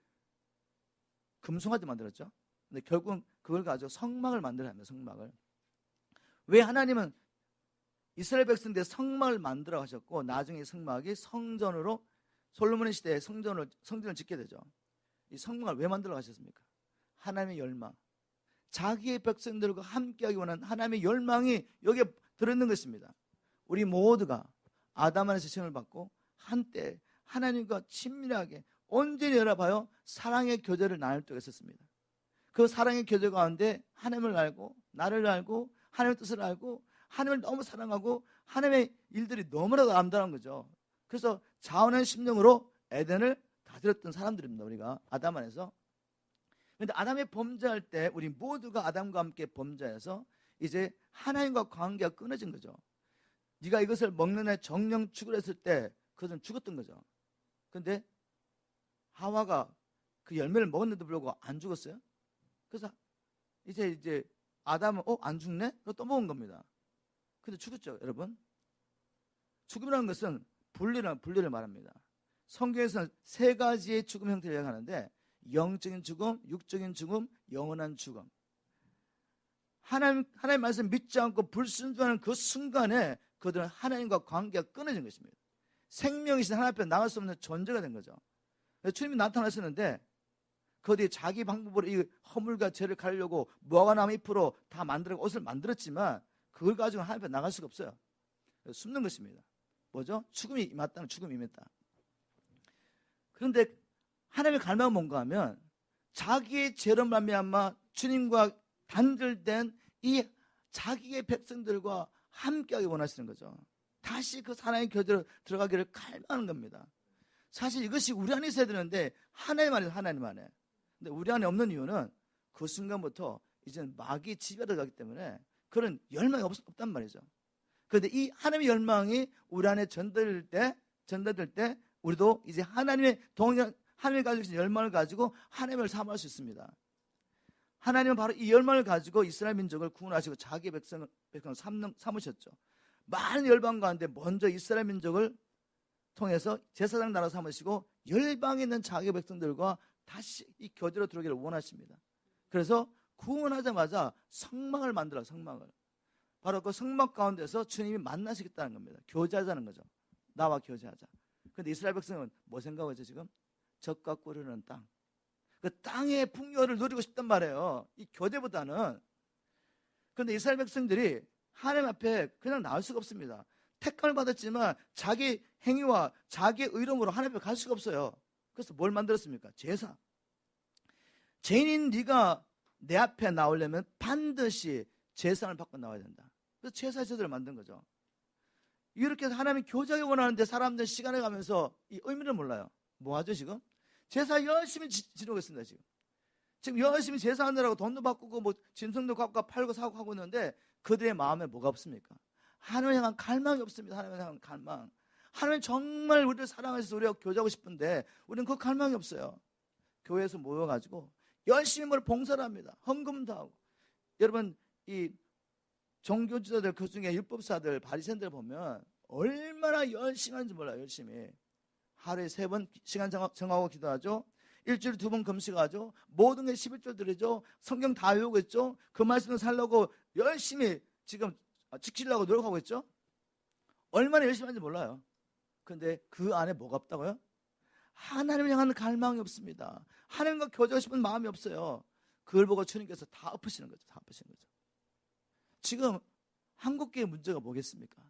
금송아지 만들었죠. 근데 결국은 그걸 가지고 성막을 만들어야 합니다. 성막을. 왜 하나님은 이스라엘 백성들의 성막을 만들어 하셨고 나중에 성막이 성전으로 솔로몬의 시대에 성전을 짓게 되죠. 이 성막을 왜 만들어 가셨습니까? 하나님의 열망, 자기의 백성들과 함께하기 원하는 하나님의 열망이 여기에 들어있는 것입니다. 우리 모두가 아담 안에서 시험을 받고 한때 하나님과 친밀하게 온전히 열어봐요 사랑의 교제를 나눌 때가 있었습니다. 그 사랑의 교제 가운데 하나님을 알고 나를 알고 하나님의 뜻을 알고 하나님을 너무 사랑하고 하나님의 일들이 너무나도 아름다운 거죠. 그래서 자원한 심령으로 에덴을 다스렸던 사람들입니다. 우리가 아담 안에서. 그런데 아담이 범죄할 때 우리 모두가 아담과 함께 범죄해서 이제 하나님과 관계가 끊어진 거죠. 네가 이것을 먹는 날 정령 죽으랬을 때 그것은 죽었던 거죠. 그런데 하와가 그 열매를 먹었는데도 불구하고 안 죽었어요. 그래서 이제 아담은 안 죽네? 그래서 또 먹은 겁니다. 근데 죽었죠, 여러분. 죽음이라는 것은 분리를 말합니다. 성경에서는 세 가지의 죽음 형태를 얘기하는데 영적인 죽음, 육적인 죽음, 영원한 죽음. 하나님의 말씀 믿지 않고 불순종하는 그 순간에 그들은 하나님과 관계가 끊어진 것입니다. 생명이신 하나님 앞에 나갈 수 없는 존재가 된 거죠. 주님이 나타나셨는데 그 뒤에 자기 방법으로 이 허물과 죄를 가리려고 무화과나무 잎으로 다 만들고 옷을 만들었지만 그걸 가지고 하나님 앞에 나갈 수가 없어요. 숨는 것입니다. 뭐죠? 죽음이 임했다는 죽음이 임했다. 그런데 하나님의 갈망은 뭔가 하면 자기의 죄로 말미암아 주님과 단절된 이 자기의 백성들과 함께하기 원하시는 거죠. 다시 그 사랑의 교제로 들어가기를 갈망하는 겁니다. 사실 이것이 우리 안에 있어야 되는데 하나님 안에 하나님 안에. 근데 우리 안에 없는 이유는 그 순간부터 이제는 마귀의 지배가 들어가기 때문에 그런 열망이 없단 말이죠. 그런데 이 하나님의 열망이 우리 안에 전달될 때 우리도 이제 하나님이 가지고 계신 열망을 가지고 하나님을 사모할 수 있습니다. 하나님은 바로 이 열망을 가지고 이스라엘 민족을 구원하시고 자기 백성을 삼으셨죠. 많은 열방 가운데 먼저 이스라엘 민족을 통해서 제사장 나라 삼으시고 열방에 있는 자기 백성들과 다시 이 교제로 들어오기를 원하십니다. 그래서 구원하자마자 성막을 만들어 성막을. 바로 그 성막 가운데서 주님이 만나시겠다는 겁니다. 교제하자는 거죠. 나와 교제하자. 그런데 이스라엘 백성은 뭐 생각하죠 지금? 젖과 꿀 흐르는 땅. 그 땅의 풍요를 누리고 싶단 말이에요. 이 교제보다는. 그런데 이스라엘 백성들이 하나님 앞에 그냥 나올 수가 없습니다. 택함을 받았지만 자기 행위와 자기의 의로움으로 하나님 앞에 갈 수가 없어요. 그래서 뭘 만들었습니까? 제사. 죄인인 네가 내 앞에 나오려면 반드시 제사를 받고 나와야 된다. 그래서 제사 제도를 만든 거죠. 이렇게 해서 하나님이 교제하기 원하는데 사람들 시간을 가면서 이 의미를 몰라요. 뭐 하죠 지금? 제사 열심히 지르고 있습니다 지금. 지금 열심히 제사하느라고 돈도 바꾸고 뭐 짐승도 갖고 팔고 사고 하고 있는데 그들의 마음에 뭐가 없습니까? 하나님을 향한 갈망이 없습니다. 하나님을 향한 갈망. 하나님 정말 우리를 사랑하셔서 우리가 교제하고 싶은데 우리는 그 갈망이 없어요. 교회에서 모여가지고 열심히 뭘 봉사를 합니다. 헌금도 하고. 여러분 이 종교지도자들 그 중에 율법사들 바리새인들 보면 얼마나 열심히 하는지 몰라요. 열심히 하루에 3번 시간 정하고 기도하죠. 일주일에 2번 금식하죠. 모든 게 11조 드리죠. 성경 다 외우고 있죠. 그 말씀을 살려고 열심히 지금 지키려고 노력하고 있죠. 얼마나 열심히 하는지 몰라요. 근데 그 안에 뭐가 없다고요? 하나님을 향하는 갈망이 없습니다. 하나님과 교제하고 싶은 마음이 없어요. 그걸 보고 주님께서 다 엎으시는 거죠. 다 엎으시는 거죠. 지금 한국교회 문제가 뭐겠습니까?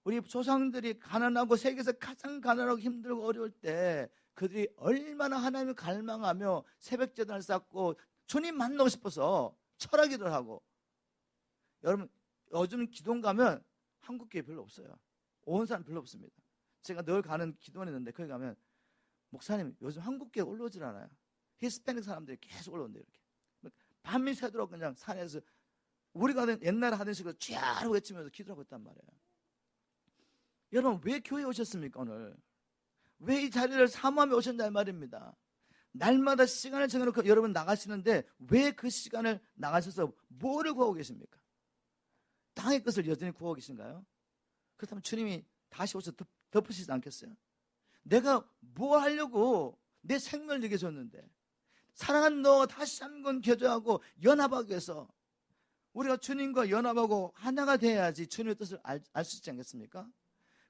우리 조상들이 가난하고 세계에서 가장 가난하고 힘들고 어려울 때 그들이 얼마나 하나님을 갈망하며 새벽 제단을 쌓고 주님 만나고 싶어서 철학기도를 하고. 여러분 요즘 기도원 가면 한국교회 별로 없어요. 온 사람 별로 없습니다. 제가 늘 가는 기도원이 있는데 거기 가면 목사님 요즘 한국교회 올라오질 않아요. 히스패닉 사람들이 계속 올라온대요. 이렇게 밤이 새도록 그냥 산에서 우리가 옛날에 하던 식으로 쥐하고 외치면서 기도하고 있단 말이에요. 여러분 왜 교회에 오셨습니까? 오늘 왜 이 자리를 사모하며 오셨냐 말입니다. 날마다 시간을 정해놓고 여러분 나가시는데 왜 그 시간을 나가셔서 뭐를 구하고 계십니까? 땅의 것을 여전히 구하고 계신가요? 그렇다면 주님이 다시 오셔서 덮으시지 않겠어요? 내가 뭐 하려고 내 생명을 내게 줬는데 사랑하는 너가 다시 한번 교제하고 연합하기 위해서 우리가 주님과 연합하고 하나가 돼야지 주님의 뜻을 알 수 있지 않겠습니까?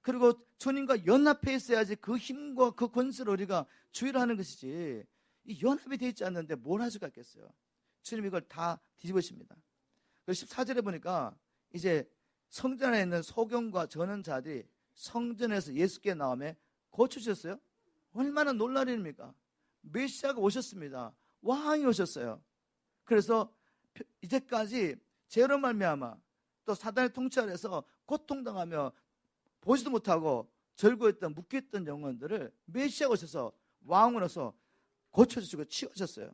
그리고 주님과 연합해 있어야지 그 힘과 그 권세를 우리가 주의를 하는 것이지 이 연합이 되어 있지 않는데 뭘 할 수가 있겠어요? 주님 이걸 다 뒤집으십니다. 14절에 보니까 이제 성전 안에 있는 소경과 저는 자들이 성전에서 예수께 나오며 고쳐주셨어요. 얼마나 놀랄 일입니까? 메시아가 오셨습니다. 왕이 오셨어요. 그래서 이제까지 죄로 말미암아 또 사단의 통치 아래서 고통당하며 보지도 못하고 절구했던 묶여있던 영혼들을 메시아가 오셔서 왕으로서 고쳐주시고 치우셨어요.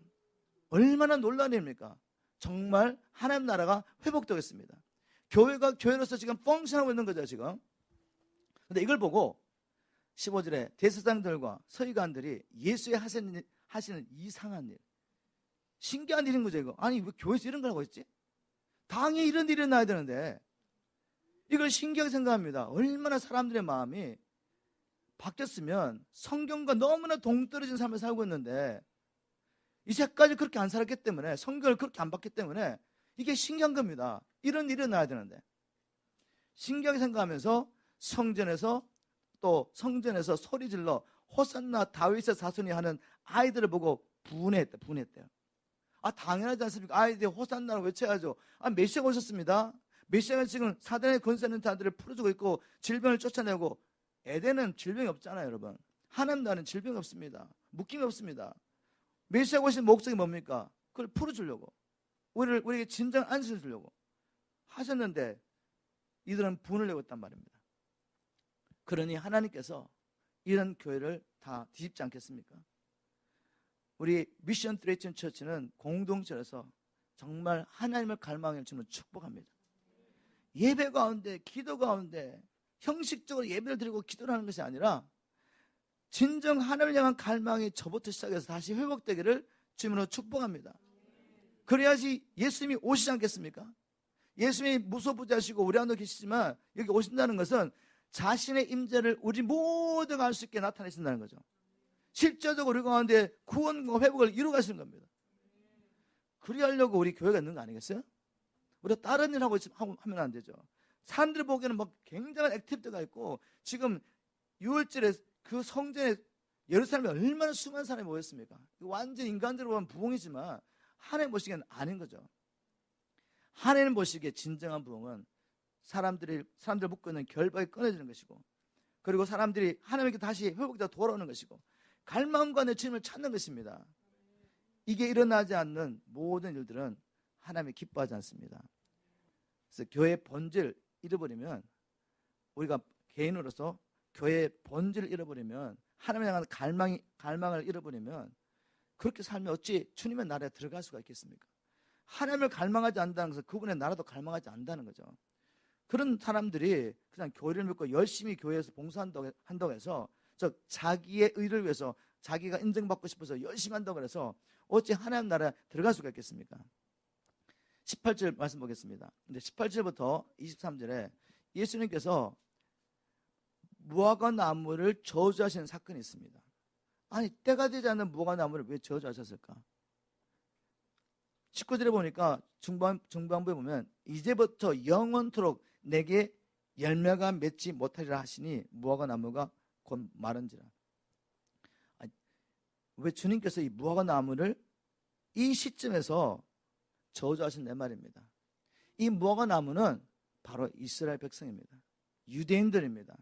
얼마나 놀라운 일입니까? 정말 하나님 나라가 회복되겠습니다. 교회가 교회로서 지금 펑션하고 있는 거죠 지금. 근데 이걸 보고 15절에 대제사장들과 서기관들이 예수의 하시는 이상한 일, 신기한 일인 거죠 이거. 아니 왜 교회에서 이런 걸 하고 있지? 당연히 이런 일이 일어나야 되는데 이걸 신기하게 생각합니다. 얼마나 사람들의 마음이 바뀌었으면 성경과 너무나 동떨어진 삶을 살고 있는데 이제까지 그렇게 안 살았기 때문에 성경을 그렇게 안 봤기 때문에 이게 신기한 겁니다. 이런 일이 일어나야 되는데 신기하게 생각하면서 성전에서 소리질러 호산나 다윗의 자손이 하는 아이들을 보고 분해했대요. 당연하지 않습니까? 아이들이 호산나를 외쳐야죠. 메시아가 오셨습니다. 메시아가 지금 사단의 권세 있는 자들을 풀어주고 있고 질병을 쫓아내고. 에덴은 질병이 없잖아요 여러분. 하나님 나라는 질병이 없습니다. 묶임이 없습니다. 메시아가 오신 목적이 뭡니까? 그걸 풀어주려고, 우리에게 진정한 안식을 주려고 하셨는데 이들은 분을 내고 있단 말입니다. 그러니 하나님께서 이런 교회를 다 뒤집지 않겠습니까? 우리 미션 트레이션 처치는 공동체에서 정말 하나님을 갈망해 주는 축복합니다. 예배 가운데, 기도 가운데 형식적으로 예배를 드리고 기도를 하는 것이 아니라 진정 하나님을 향한 갈망이 저부터 시작해서 다시 회복되기를 주님으로 축복합니다. 그래야지 예수님이 오시지 않겠습니까? 예수님이 무소부지하시고 우리 안에 계시지만 여기 오신다는 것은 자신의 임재를 우리 모두가 알 수 있게 나타내신다는 거죠. 실제적으로 우리 가운데 구원과 회복을 이루어가시는 겁니다. 그리하려고 우리 교회가 있는 거 아니겠어요? 우리가 다른 일 하고 하면 안 되죠. 사람들이 보기에는 막 굉장한 액티비티가 있고 지금 6월절에 그 성전에 예루살렘에 얼마나 수많은 사람이 모였습니까? 완전 인간적으로 보면 부흥이지만 하나님 보시기에는 아닌 거죠. 하나님 보시기에 진정한 부흥은 사람들 묶고 있는 결박이 끊어지는 것이고, 그리고 사람들이 하나님께 다시 회복되어 돌아오는 것이고, 갈망과 내 주님을 찾는 것입니다. 이게 일어나지 않는 모든 일들은 하나님이 기뻐하지 않습니다. 그래서 교회의 본질을 잃어버리면, 우리가 개인으로서 교회의 본질을 잃어버리면, 하나님을 향한 갈망을 잃어버리면 그렇게 살면 어찌 주님의 나라에 들어갈 수가 있겠습니까? 하나님을 갈망하지 않는다는 것은 그분의 나라도 갈망하지 않는다는 거죠. 그런 사람들이 그냥 교회를 믿고 열심히 교회에서 봉사한다고 해서 자기의 의를 위해서 자기가 인정받고 싶어서 열심히 한다고 해서 어찌 하나님 나라에 들어갈 수가 있겠습니까? 18절 말씀 보겠습니다. 근데 18절부터 23절에 예수님께서 무화과 나무를 저주하시는 사건이 있습니다. 아니, 때가 되지 않는 무화과 나무를 왜 저주하셨을까? 19절에 보니까 중반부에 보면 이제부터 영원토록 내게 열매가 맺지 못하리라 하시니 무화과 나무가 곧 마른지라. 왜 주님께서 이 무화과 나무를 이 시점에서 저주하신단 말입니다. 이 무화과 나무는 바로 이스라엘 백성입니다. 유대인들입니다.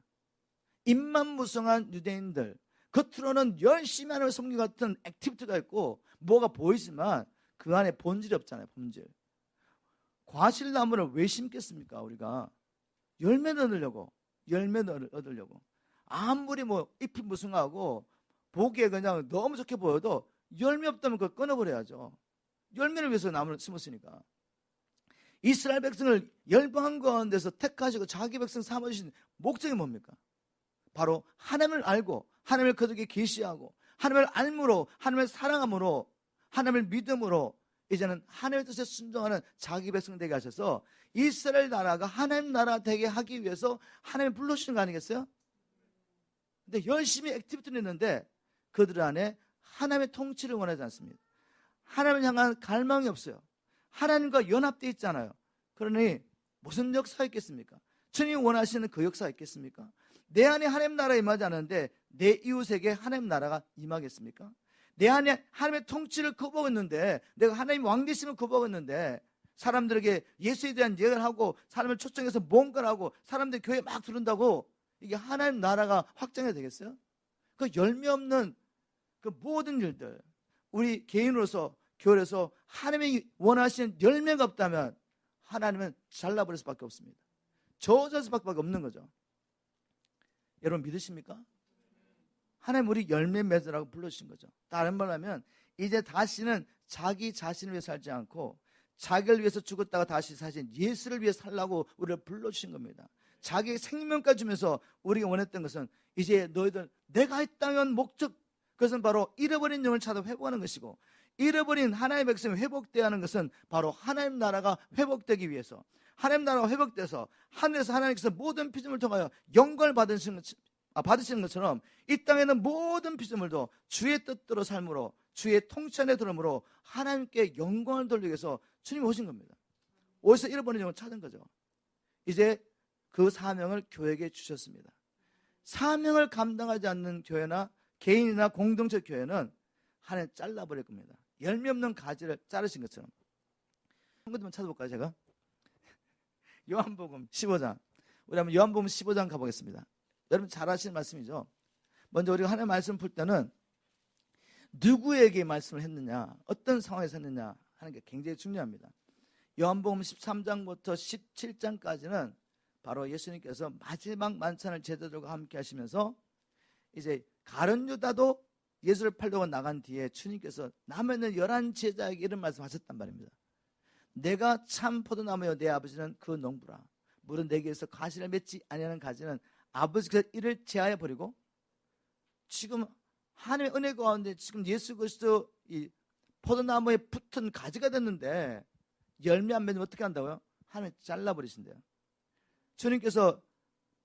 입만무성한 유대인들, 겉으로는 열심히 하는 섬기 같은 액티비티가 있고 뭐가 보이지만 그 안에 본질이 없잖아요. 본질. 과실나무를 왜 심겠습니까? 우리가 열매를 얻으려고 아무리 뭐 잎이 무성하고 보기에 그냥 너무 좋게 보여도 열매 없다면 그걸 끊어버려야죠. 열매를 위해서 나무를 심었으니까. 이스라엘 백성을 열방 가운데서 택하시고 자기 백성 삼으신 목적이 뭡니까? 바로 하나님을 알고 하나님을 그들에게 계시하고 하나님을 알므로 하나님을 사랑함으로 하나님을 믿음으로 이제는 하나님의 뜻에 순종하는 자기 백성 되게 하셔서 이스라엘 나라가 하나님 나라 되게 하기 위해서 하나님 불러주시는 거 아니겠어요? 근데 열심히 액티비티를 했는데 그들 안에 하나님의 통치를 원하지 않습니다. 하나님을 향한 갈망이 없어요. 하나님과 연합되어 있잖아요. 그러니 무슨 역사가 있겠습니까? 주님이 원하시는 그 역사가 있겠습니까? 내 안에 하나님 나라가 임하지 않는데 내 이웃에게 하나님 나라가 임하겠습니까? 내 안에 하나님의 통치를 거부하고 있는데, 내가 하나님 왕되심을 거부하고 있는데 사람들에게 예수에 대한 얘기를 하고 사람을 초청해서 뭔가를 하고 사람들이 교회에 막 들은다고 이게 하나님 나라가 확장이 되겠어요? 그 열매 없는 그 모든 일들, 우리 개인으로서 교회에서 하나님이 원하시는 열매가 없다면 하나님은 잘라버릴 수밖에 없습니다. 저주할 수밖에 없는 거죠. 여러분 믿으십니까? 하나님 우리 열매 맺으라고 불러주신 거죠. 다른 말로 하면 이제 다시는 자기 자신을 위해 살지 않고 자기를 위해서 죽었다가 다시 사신 예수를 위해 살라고 우리를 불러주신 겁니다. 자기의 생명까지 주면서 우리가 원했던 것은 이제 너희들 내가 했다면 목적, 그것은 바로 잃어버린 영을 찾아 회복하는 것이고, 잃어버린 하나님의 백성이 회복되어야 하는 것은 바로 하나님 나라가 회복되기 위해서, 하나님 나라가 회복돼서 하늘에서 하나님께서 모든 피조물을 통하여 영광을 받으시는 것처럼 이 땅에는 모든 피조물도 주의 뜻대로 삶으로 주의 통치 안에 들어오므로 하나님께 영광을 돌리기 위해서 주님이 오신 겁니다. 어디서 잃어버린 영을 찾은 거죠. 이제 그 사명을 교회에게 주셨습니다. 사명을 감당하지 않는 교회나 개인이나 공동체 교회는 하나님 잘라버릴 겁니다. 열매 없는 가지를 자르신 것처럼. 한 것만 찾아볼까요, 제가? 요한복음 15장. 우리 한번 요한복음 15장 가보겠습니다. 여러분 잘 아시는 말씀이죠. 먼저 우리가 하나님의 말씀 풀 때는 누구에게 말씀을 했느냐, 어떤 상황에서 했느냐 하는 게 굉장히 중요합니다. 요한복음 13장부터 17장까지는 바로 예수님께서 마지막 만찬을 제자들과 함께 하시면서 이제 가룟 유다도 예수를 팔려고 나간 뒤에 주님께서 남아있는 11 제자에게 이런 말씀하셨단 말입니다. 내가 참 포도나무여 내 아버지는 그 농부라. 물은 내게서 가시를 맺지 아니하는 가지는 아버지께서 이를 제하여 버리고, 지금 하나님의 은혜 가운데 지금 예수 그리스도 이 포도나무에 붙은 가지가 됐는데 열매 안 맺으면 어떻게 한다고요? 하나님 잘라버리신대요. 주님께서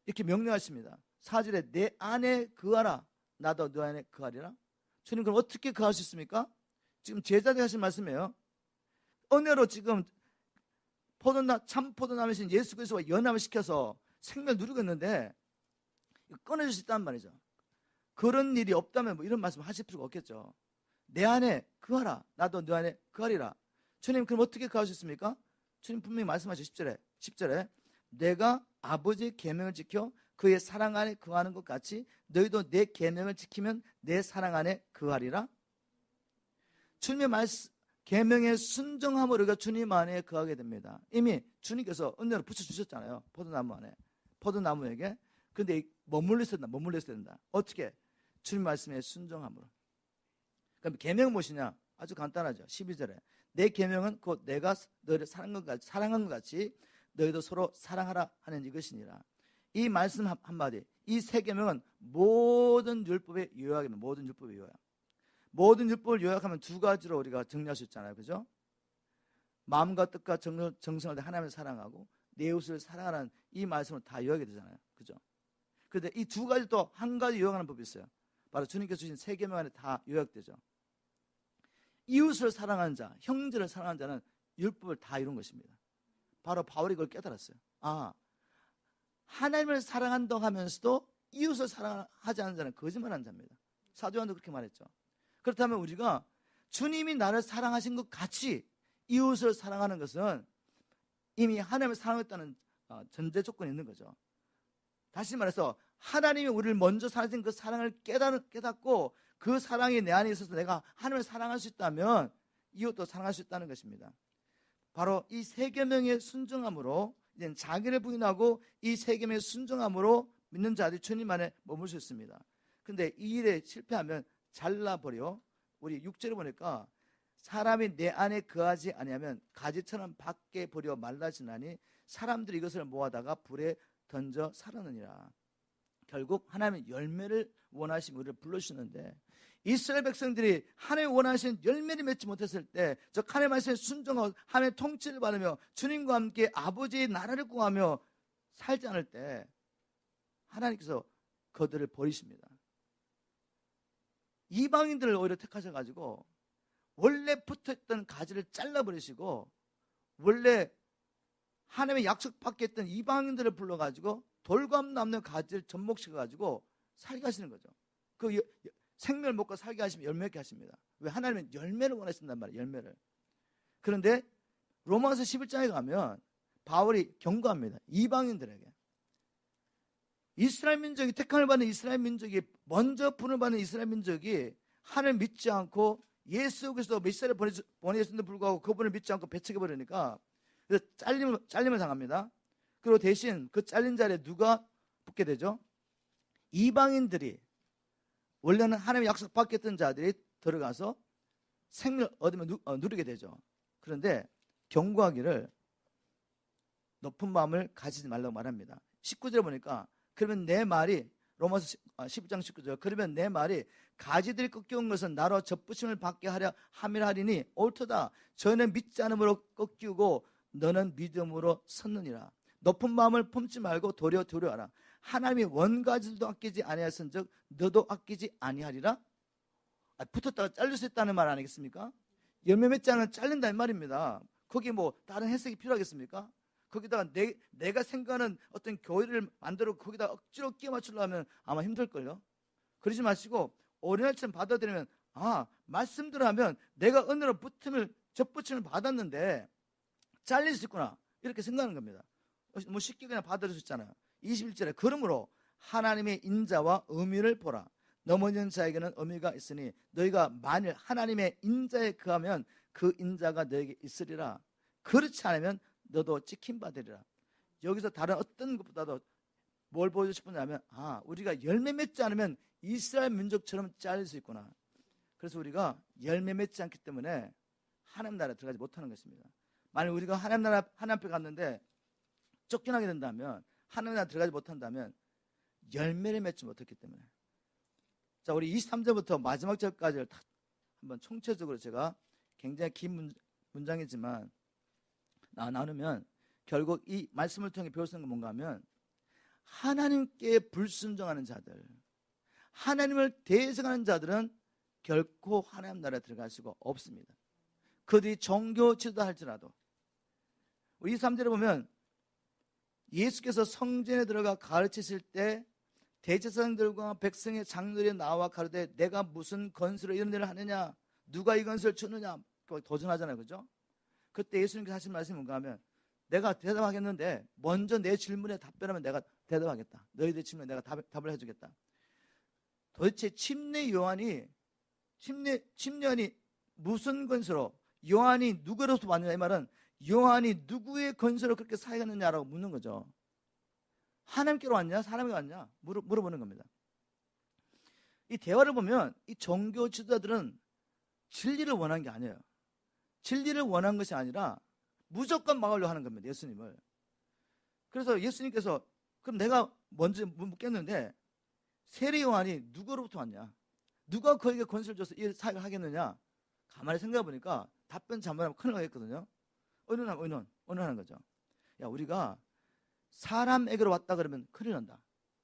이렇게 명령하십니다. 4절에 내 안에 거하라 나도 너 안에 거하리라. 주님 그럼 어떻게 거할 수 있습니까? 지금 제자들이 하신 말씀이에요. 은혜로 지금 참 포도나무이신 예수 그리스도와 연합을 시켜서 생명을 누리고 있는데 끊어질 수 있단 말이죠. 그런 일이 없다면 뭐 이런 말씀 하실 필요가 없겠죠. 내 안에 거하라 나도 너 안에 거하리라. 주님 그럼 어떻게 거할 수 있습니까? 주님 분명히 말씀하시죠. 10절에 내가 아버지의 계명을 지켜 그의 사랑 안에 거하는 것 같이 너희도 내 계명을 지키면 내 사랑 안에 거하리라. 주님의 말씀 계명에 순종함으로 우리가 주님 안에 거하게 됩니다. 이미 주님께서 은혜로 붙여주셨잖아요. 포도나무에게. 그런데 머물러 있어야 된다. 어떻게? 주님 말씀에 순종함으로. 그럼 계명은 무엇이냐? 아주 간단하죠. 12절에 내 계명은 곧 내가 너를 사랑한 것 같이 너희도 서로 사랑하라 하는 이것이니라. 이 말씀 한마디, 이 세 계명은 모든 율법의 요약입니다. 모든 율법의 요약. 모든 율법을 요약하면 두 가지로 우리가 정리할 수 있잖아요. 그죠? 마음과 뜻과 정성을 다 하나님을 사랑하고 내 이웃을 사랑하는 이 말씀을 다 요약이 되잖아요. 그죠? 그런데 이 두 가지 또 한 가지 요약하는 법이 있어요. 바로 주님께서 주신 세 계명 안에 다 요약되죠. 이웃을 사랑하는 자, 형제를 사랑하는 자는 율법을 다 이룬 것입니다. 바로 바울이 그걸 깨달았어요. 아, 하나님을 사랑한다고 하면서도 이웃을 사랑하지 않는 자는 거짓말하는 자입니다. 사도 요한도 그렇게 말했죠. 그렇다면 우리가 주님이 나를 사랑하신 것 같이 이웃을 사랑하는 것은 이미 하나님을 사랑했다는 전제 조건이 있는 거죠. 다시 말해서 하나님이 우리를 먼저 사랑하신 그 사랑을 깨닫고 그 사랑이 내 안에 있어서 내가 하나님을 사랑할 수 있다면 이웃도 사랑할 수 있다는 것입니다. 바로 이 세 계명의 순종함으로 이제 자기를 부인하고 이 세 계명의 순종함으로 믿는 자들이 주님 안에 머물 수 있습니다. 그런데 이 일에 실패하면 잘라버려. 우리 6절에 보니까 사람이 내 안에 거하지 아니하면 가지처럼 밖에 버려 말라지나니 사람들이 이것을 모아다가 불에 던져 살았느니라. 결국 하나님은 열매를 원하시면 우리를 불러주시는데 이스라엘 백성들이 하나님 원하시는 열매를 맺지 못했을 때 즉 하나님의 말씀에 순종하고 하나님의 통치를 받으며 주님과 함께 아버지의 나라를 구하며 살지 않을 때 하나님께서 그들을 버리십니다. 이방인들을 오히려 택하셔가지고 원래 붙어있던 가지를 잘라버리시고 원래 하나님의 약속받게 했던 이방인들을 불러가지고 돌감 남는 가지를 접목시켜가지고 살게 하시는 거죠. 그 생명을 먹고 살게 하시면 열매게 하십니다. 왜? 하나님은 열매를 원하신단 말이에요. 열매를. 그런데 로마서 11장에 가면 바울이 경고합니다. 이방인들에게. 이스라엘 민족이 택함을 받는 이스라엘 민족이 먼저 분을 받는 이스라엘 민족이 하나님을 믿지 않고 예수 그리스도 메시아를 보내셨는데 불구하고 그분을 믿지 않고 배척해버리니까 그래서 잘림을 당합니다. 그리고 대신 그 잘린 자리에 누가 붙게 되죠? 이방인들이 원래는 하나님의 약속 받겠던 자들이 들어가서 생명을 얻으면 누리게 되죠. 그런데 경고하기를 높은 마음을 가지지 말라고 말합니다. 19절에 보니까 그러면 내 말이 로마서 10장 19절 그러면 내 말이 가지들이 꺾여온 것은 나로 접붙임을 받게 하려 함이라 하리니 옳도다. 저희는 믿지 않음으로 꺾이고 너는 믿음으로 섰느니라. 높은 마음을 품지 말고 도리어 두려워하라. 하나님이 원가지도 아끼지 아니하였은즉 너도 아끼지 아니하리라. 붙었다가 잘릴 수 있다는 말 아니겠습니까? 열매 맺지 않으면 잘린다는 말입니다. 거기 뭐 다른 해석이 필요하겠습니까? 거기다가 내가 생각하는 어떤 교회를 만들어 거기다 억지로 끼워 맞추려면 아마 힘들걸요. 그러지 마시고 어린아이처럼 받아들이면 말씀대로 하면 내가 은혜로 접붙임을 받았는데 잘릴 수 있구나 이렇게 생각하는 겁니다. 뭐 쉽게 그냥 받아들일 수 있잖아요. 21절에 그러므로 하나님의 인자와 의미를 보라. 넘어진 자에게는 의미가 있으니 너희가 만일 하나님의 인자에 거하면 그 인자가 너에게 있으리라. 그렇지 않으면 너도 찍힘받으리라. 여기서 다른 어떤 것보다도 뭘 보여주고 싶으냐면 우리가 열매 맺지 않으면 이스라엘 민족처럼 잘릴 수 있구나. 그래서 우리가 열매 맺지 않기 때문에 하나님 나라에 들어가지 못하는 것입니다. 만약 우리가 하나님 앞에 갔는데 쫓겨나게 된다면 하나님 나라에 들어가지 못한다면 열매를 맺지 못했기 때문에. 자, 우리 23절부터 마지막 절까지를 한번 총체적으로 제가 굉장히 긴 문장이지만 나누면 결국 이 말씀을 통해 배울 수 있는 건 뭔가 하면 하나님께 불순종하는 자들, 하나님을 대적하는 자들은 결코 하나님 나라에 들어갈 수가 없습니다. 그들이 종교 지도할지라도. 23절에 보면 예수께서 성전에 들어가 가르치실 때 대제사장들과 백성의 장로들이 나와 가르되 내가 무슨 건설로 이런 일을 하느냐, 누가 이 건설을 주느냐 도전하잖아요. 그죠? 그때 예수님께서 하신 말씀이 뭔가 하면 내가 대답하겠는데 먼저 내 질문에 답변하면 내가 대답하겠다. 너희들 질문에 내가 답을 해주겠다. 도대체 침례 요한이 무슨 건설로 요한이 누구로부터 왔느냐 이 말은 요한이 누구의 건설로 그렇게 사역했느냐라고 묻는 거죠. 하나님께로 왔냐 사람에게 왔냐 물어보는 겁니다. 이 대화를 보면 이 종교 지도자들은 진리를 원한 게 아니에요. 진리를 원한 것이 아니라 무조건 막으려고 하는 겁니다. 예수님을. 그래서 예수님께서 그럼 내가 먼저 묻겠는데 세례 요한이 누구로부터 왔냐? 누가 그에게 권세를 줘서 이 사역을 하겠느냐? 가만히 생각해 보니까 답변 잘못하면 큰일 나겠거든요. 의논하는 거죠. 야, 우리가 사람에게로 왔다 그러면 큰일 난다.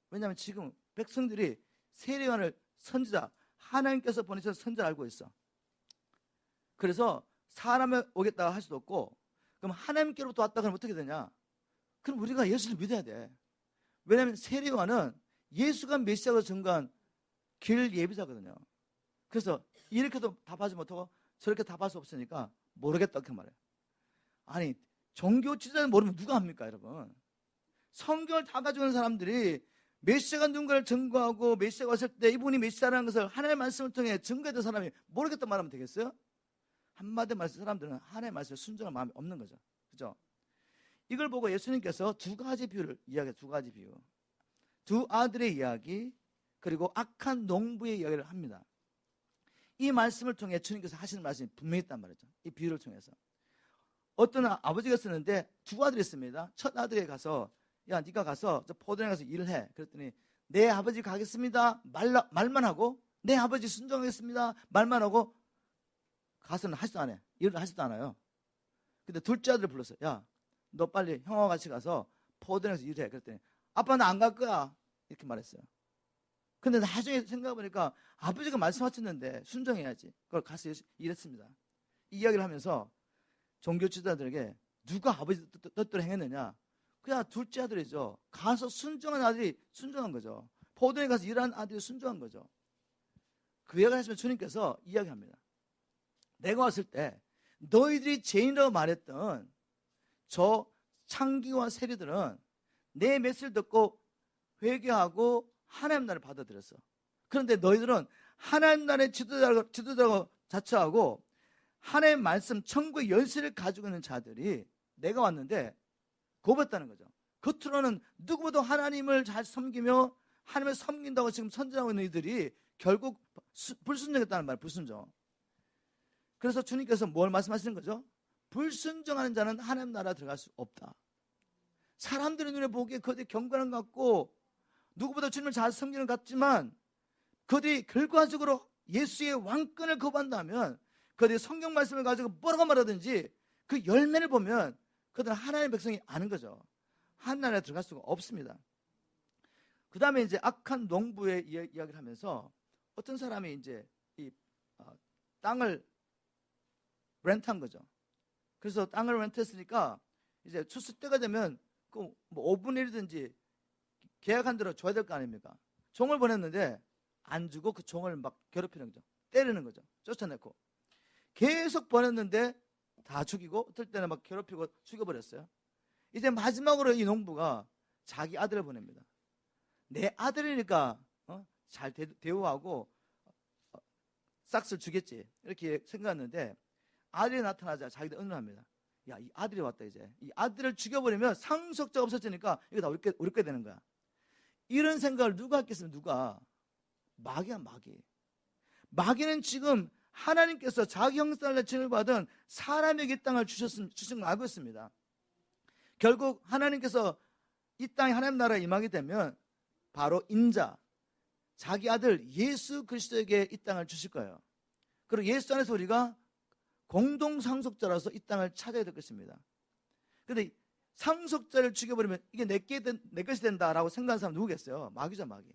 왜냐하면 지금 백성들이 세례 요한을 선지자, 하나님께서 보내신 선지자를 알고 있어. 그래서 사람에 오겠다 할 수도 없고, 그럼 하나님께로부터 왔다 그러면 어떻게 되냐? 그럼 우리가 예수를 믿어야 돼. 왜냐하면 세례 요한은 예수가 메시아로 증거한 길 예비자거든요. 그래서 이렇게도 답하지 못하고 저렇게 답할 수 없으니까 모르겠다 이렇게 말해요. 아니, 종교 지도자는 모르면 누가 합니까, 여러분? 성경을 다 가지고 있는 사람들이 메시아가 누군가를 증거하고 메시아가 왔을 때 이분이 메시아라는 것을 하나님의 말씀을 통해 증거했던 사람이 모르겠다 말하면 되겠어요? 한마디 말씀 사람들은 하나님의 말씀에 순종할 마음이 없는 거죠. 그죠? 이걸 보고 예수님께서 두 가지 비유를 이야기해요. 두 가지 비유. 두 아들의 이야기, 그리고 악한 농부의 이야기를 합니다. 이 말씀을 통해 주님께서 하시는 말씀이 분명히 있단 말이죠. 이 비유를 통해서. 어떤 아버지가 쓰는데 두 아들이 있습니다. 첫 아들에게 가서, 야, 네가 가서 저 포도원에 가서 일을 해. 그랬더니 내 아버지 가겠습니다. 말만 하고, 내 아버지 순종하겠습니다. 말만 하고 가서는 하지도 않아요. 일을 하지도 않아요. 근데 둘째 아들을 불렀어요. 야, 너 빨리 형하고 같이 가서 포도원에서 일해. 그랬더니 아빠 나 안 갈 거야. 이렇게 말했어요. 근데 나중에 생각해보니까 아버지가 말씀하셨는데 순종해야지. 그걸 가서 일했습니다. 이 이야기를 하면서 종교 지도자들에게 누가 아버지 뜻대로 행했느냐? 그냥 둘째 아들이죠. 가서 순종한 아들이 순종한 거죠. 포도원에 가서 일하는 아들이 순종한 거죠. 그 이야기를 하시면 주님께서 이야기합니다. 내가 왔을 때 너희들이 죄인이라고 말했던 저 창기와 세리들은 내 메시지를 듣고 회개하고 하나님 나라를 받아들였어. 그런데 너희들은 하나님 나라의 지도자라고 자처하고 하나님의 말씀, 천국의 열쇠를 가지고 있는 자들이 내가 왔는데 거부했다는 거죠. 겉으로는 누구보다 하나님을 잘 섬기며 하나님을 섬긴다고 지금 선전하고 있는 이들이 결국 불순종했다는 말이에요. 불순종. 그래서 주님께서 뭘 말씀하시는 거죠? 불순종하는 자는 하나님 나라 들어갈 수 없다. 사람들의 눈에 보기에 그들이 경건한 것 같고 누구보다 주님을 잘 섬기는 것 같지만 그들이 결과적으로 예수의 왕권을 거부한다면 그들이 성경 말씀을 가지고 뭐라고 말하든지 그 열매를 보면 그들은 하나님의 백성이 아는 거죠. 하나님 나라에 들어갈 수가 없습니다. 그 다음에 이제 악한 농부의 이야기를 하면서 어떤 사람이 이제 이 땅을 렌트한 거죠. 그래서 땅을 렌트했으니까 이제 추수 때가 되면 그 뭐 5분의 1이든지 계약한 대로 줘야 될 거 아닙니까? 종을 보냈는데 안 주고 그 종을 막 괴롭히는 거죠. 때리는 거죠. 쫓아내고. 계속 보냈는데 다 죽이고 어떨 때는 막 괴롭히고 죽여버렸어요. 이제 마지막으로 이 농부가 자기 아들을 보냅니다. 내 아들이니까 잘 대우하고 싹쓸 주겠지 이렇게 생각했는데 아들이 나타나자 자기도 의논합니다. 야, 이 아들이 왔다 이제. 이 아들을 죽여버리면 상속자가 없어지니까 이거 다 우리 게 되는 거야. 이런 생각을 누가 했겠습니까? 누가? 마귀야, 마귀. 마귀는 지금 하나님께서 자기 형상을 진을 받은 사람에게 이 땅을 주신 걸 알고 있습니다. 결국 하나님께서 이 땅에 하나님 나라에 임하게 되면 바로 인자, 자기 아들 예수 그리스도에게 이 땅을 주실 거예요. 그리고 예수 안에서 우리가 공동 상속자라서 이 땅을 찾아야 될 것입니다. 그런데 상속자를 죽여버리면 이게 내 것이 된다라고 생각하는 사람 누구겠어요? 마귀죠, 마귀.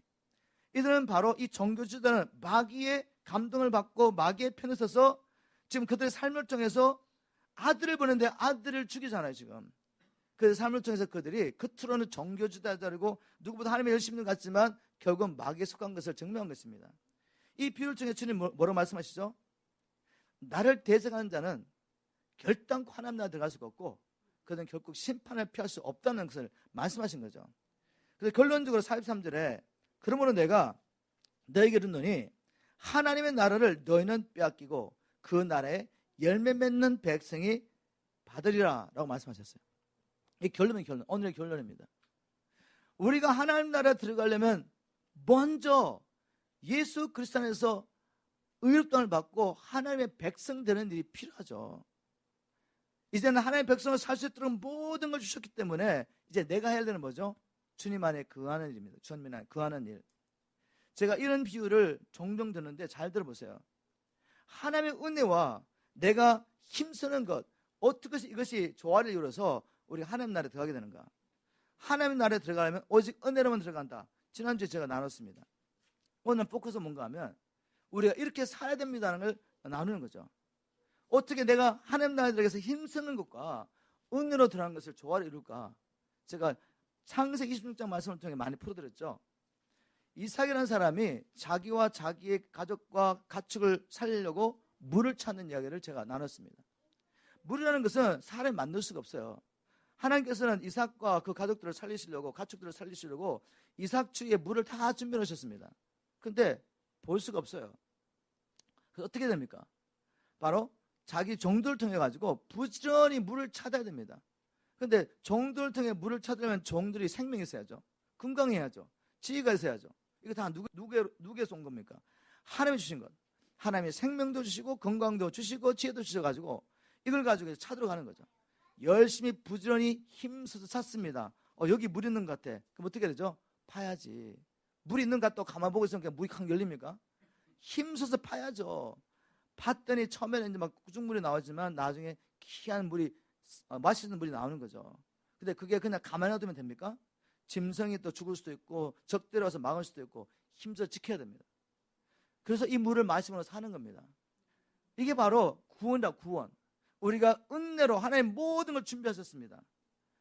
이들은 바로 이 종교주들은 마귀의 감동을 받고 마귀의 편에 서서 지금 그들의 삶을 통해서 아들을 보는데 아들을 죽이잖아요, 지금. 그 삶을 통해서 그들이 겉으로는 종교주자들이고 누구보다 하나님의 열심히 같지만 결국은 마귀에 속한 것을 증명한 것입니다. 이 비유를 통해 주님 뭐라고 말씀하시죠? 나를 대적하는 자는 결단코 하나님 나라에 들어갈 수가 없고 그들은 결국 심판을 피할 수 없다는 것을 말씀하신 거죠. 그래서 결론적으로 43절에 그러므로 내가 너에게 이르노니 하나님의 나라를 너희는 빼앗기고 그 나라에 열매 맺는 백성이 받으리라 라고 말씀하셨어요. 이 결론, 오늘의 결론입니다. 우리가 하나님 나라에 들어가려면 먼저 예수 그리스도 안에서 의롭다함을 받고 하나님의 백성 되는 일이 필요하죠. 이제는 하나님의 백성을 살 수 있도록 모든 걸 주셨기 때문에 이제 내가 해야 되는 뭐죠? 주님 안에 거하는 일입니다. 주님 안에 거하는 일. 제가 이런 비유를 종종 듣는데 잘 들어보세요. 하나님의 은혜와 내가 힘쓰는 것, 어떻게 이것이 조화를 이루어서 우리가 하나님 나라에 들어가게 되는가? 하나님 나라에 들어가려면 오직 은혜로만 들어간다. 지난주에 제가 나눴습니다. 오늘 포커스는 뭔가 하면 우리가 이렇게 살아야 됩니다라는 걸 나누는 거죠. 어떻게 내가 하나님 나라에 들어가서 힘쓰는 것과 은혜로 들어가는 것을 조화를 이룰까? 제가 창세기 26장 말씀을 통해 많이 풀어드렸죠. 이삭이라는 사람이 자기와 자기의 가족과 가축을 살리려고 물을 찾는 이야기를 제가 나눴습니다. 물이라는 것은 사람이 만들 수가 없어요. 하나님께서는 이삭과 그 가족들을 살리시려고, 가축들을 살리시려고 이삭 주위에 물을 다 준비해 놓으셨습니다. 근데 볼 수가 없어요. 그래서 어떻게 됩니까? 바로 자기 종들을 통해 가지고 부지런히 물을 찾아야 됩니다. 근데 종들을 통해 물을 찾으려면 종들이 생명이 있어야죠. 건강해야죠. 지혜가 있어야죠. 이거 다 누구에서 온 겁니까? 하나님이 주신 것. 하나님이 생명도 주시고 건강도 주시고 지혜도 주셔가지고 이걸 가지고 찾으러 가는 거죠. 열심히 부지런히 힘써서 찾습니다. 여기 물 있는 것 같아. 그럼 어떻게 되죠? 파야지. 물 있는 것 같다고 가만 보고 있으면 그냥 물이 확 열립니까? 힘써서 파야죠. 팠더니 처음에는 이제 막 구중물이 나오지만 나중에 귀한 물이, 맛있는 물이 나오는 거죠. 근데 그게 그냥 가만히 놔두면 됩니까? 짐승이 또 죽을 수도 있고 적들이 와서 막을 수도 있고 힘써 지켜야 됩니다. 그래서 이 물을 마시면서 사는 겁니다. 이게 바로 구원이다, 구원. 우리가 은혜로 하나님 모든 걸 준비하셨습니다.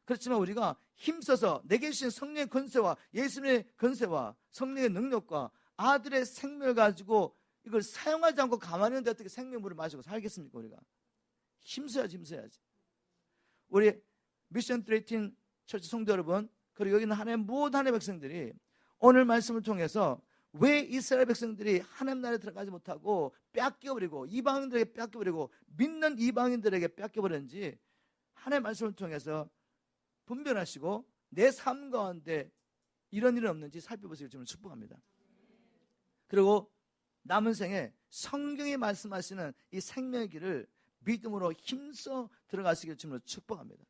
그렇지만 우리가 힘써서 내게 주신 성령의 권세와 예수님의 권세와 성령의 능력과 아들의 생명을 가지고 이걸 사용하지 않고 가만히 있는데 어떻게 생명물을 마시고 살겠습니까? 우리가 힘써야지. 우리 미션 318 철치 성도 여러분, 그리고 여기 있는 하나님 모든 하나님의 백성들이 오늘 말씀을 통해서 왜 이스라엘 백성들이 하나님 나라에 들어가지 못하고 뺏겨버리고 이방인들에게 뺏겨버리고 믿는 이방인들에게 뺏겨버렸는지 하나님의 말씀을 통해서 분별하시고 내 삶 가운데 이런 일은 없는지 살펴보시길 주님을 축복합니다. 그리고 남은 생에 성경이 말씀하시는 이 생명의 길을 믿음으로 힘써 들어가시길 주님으로 축복합니다.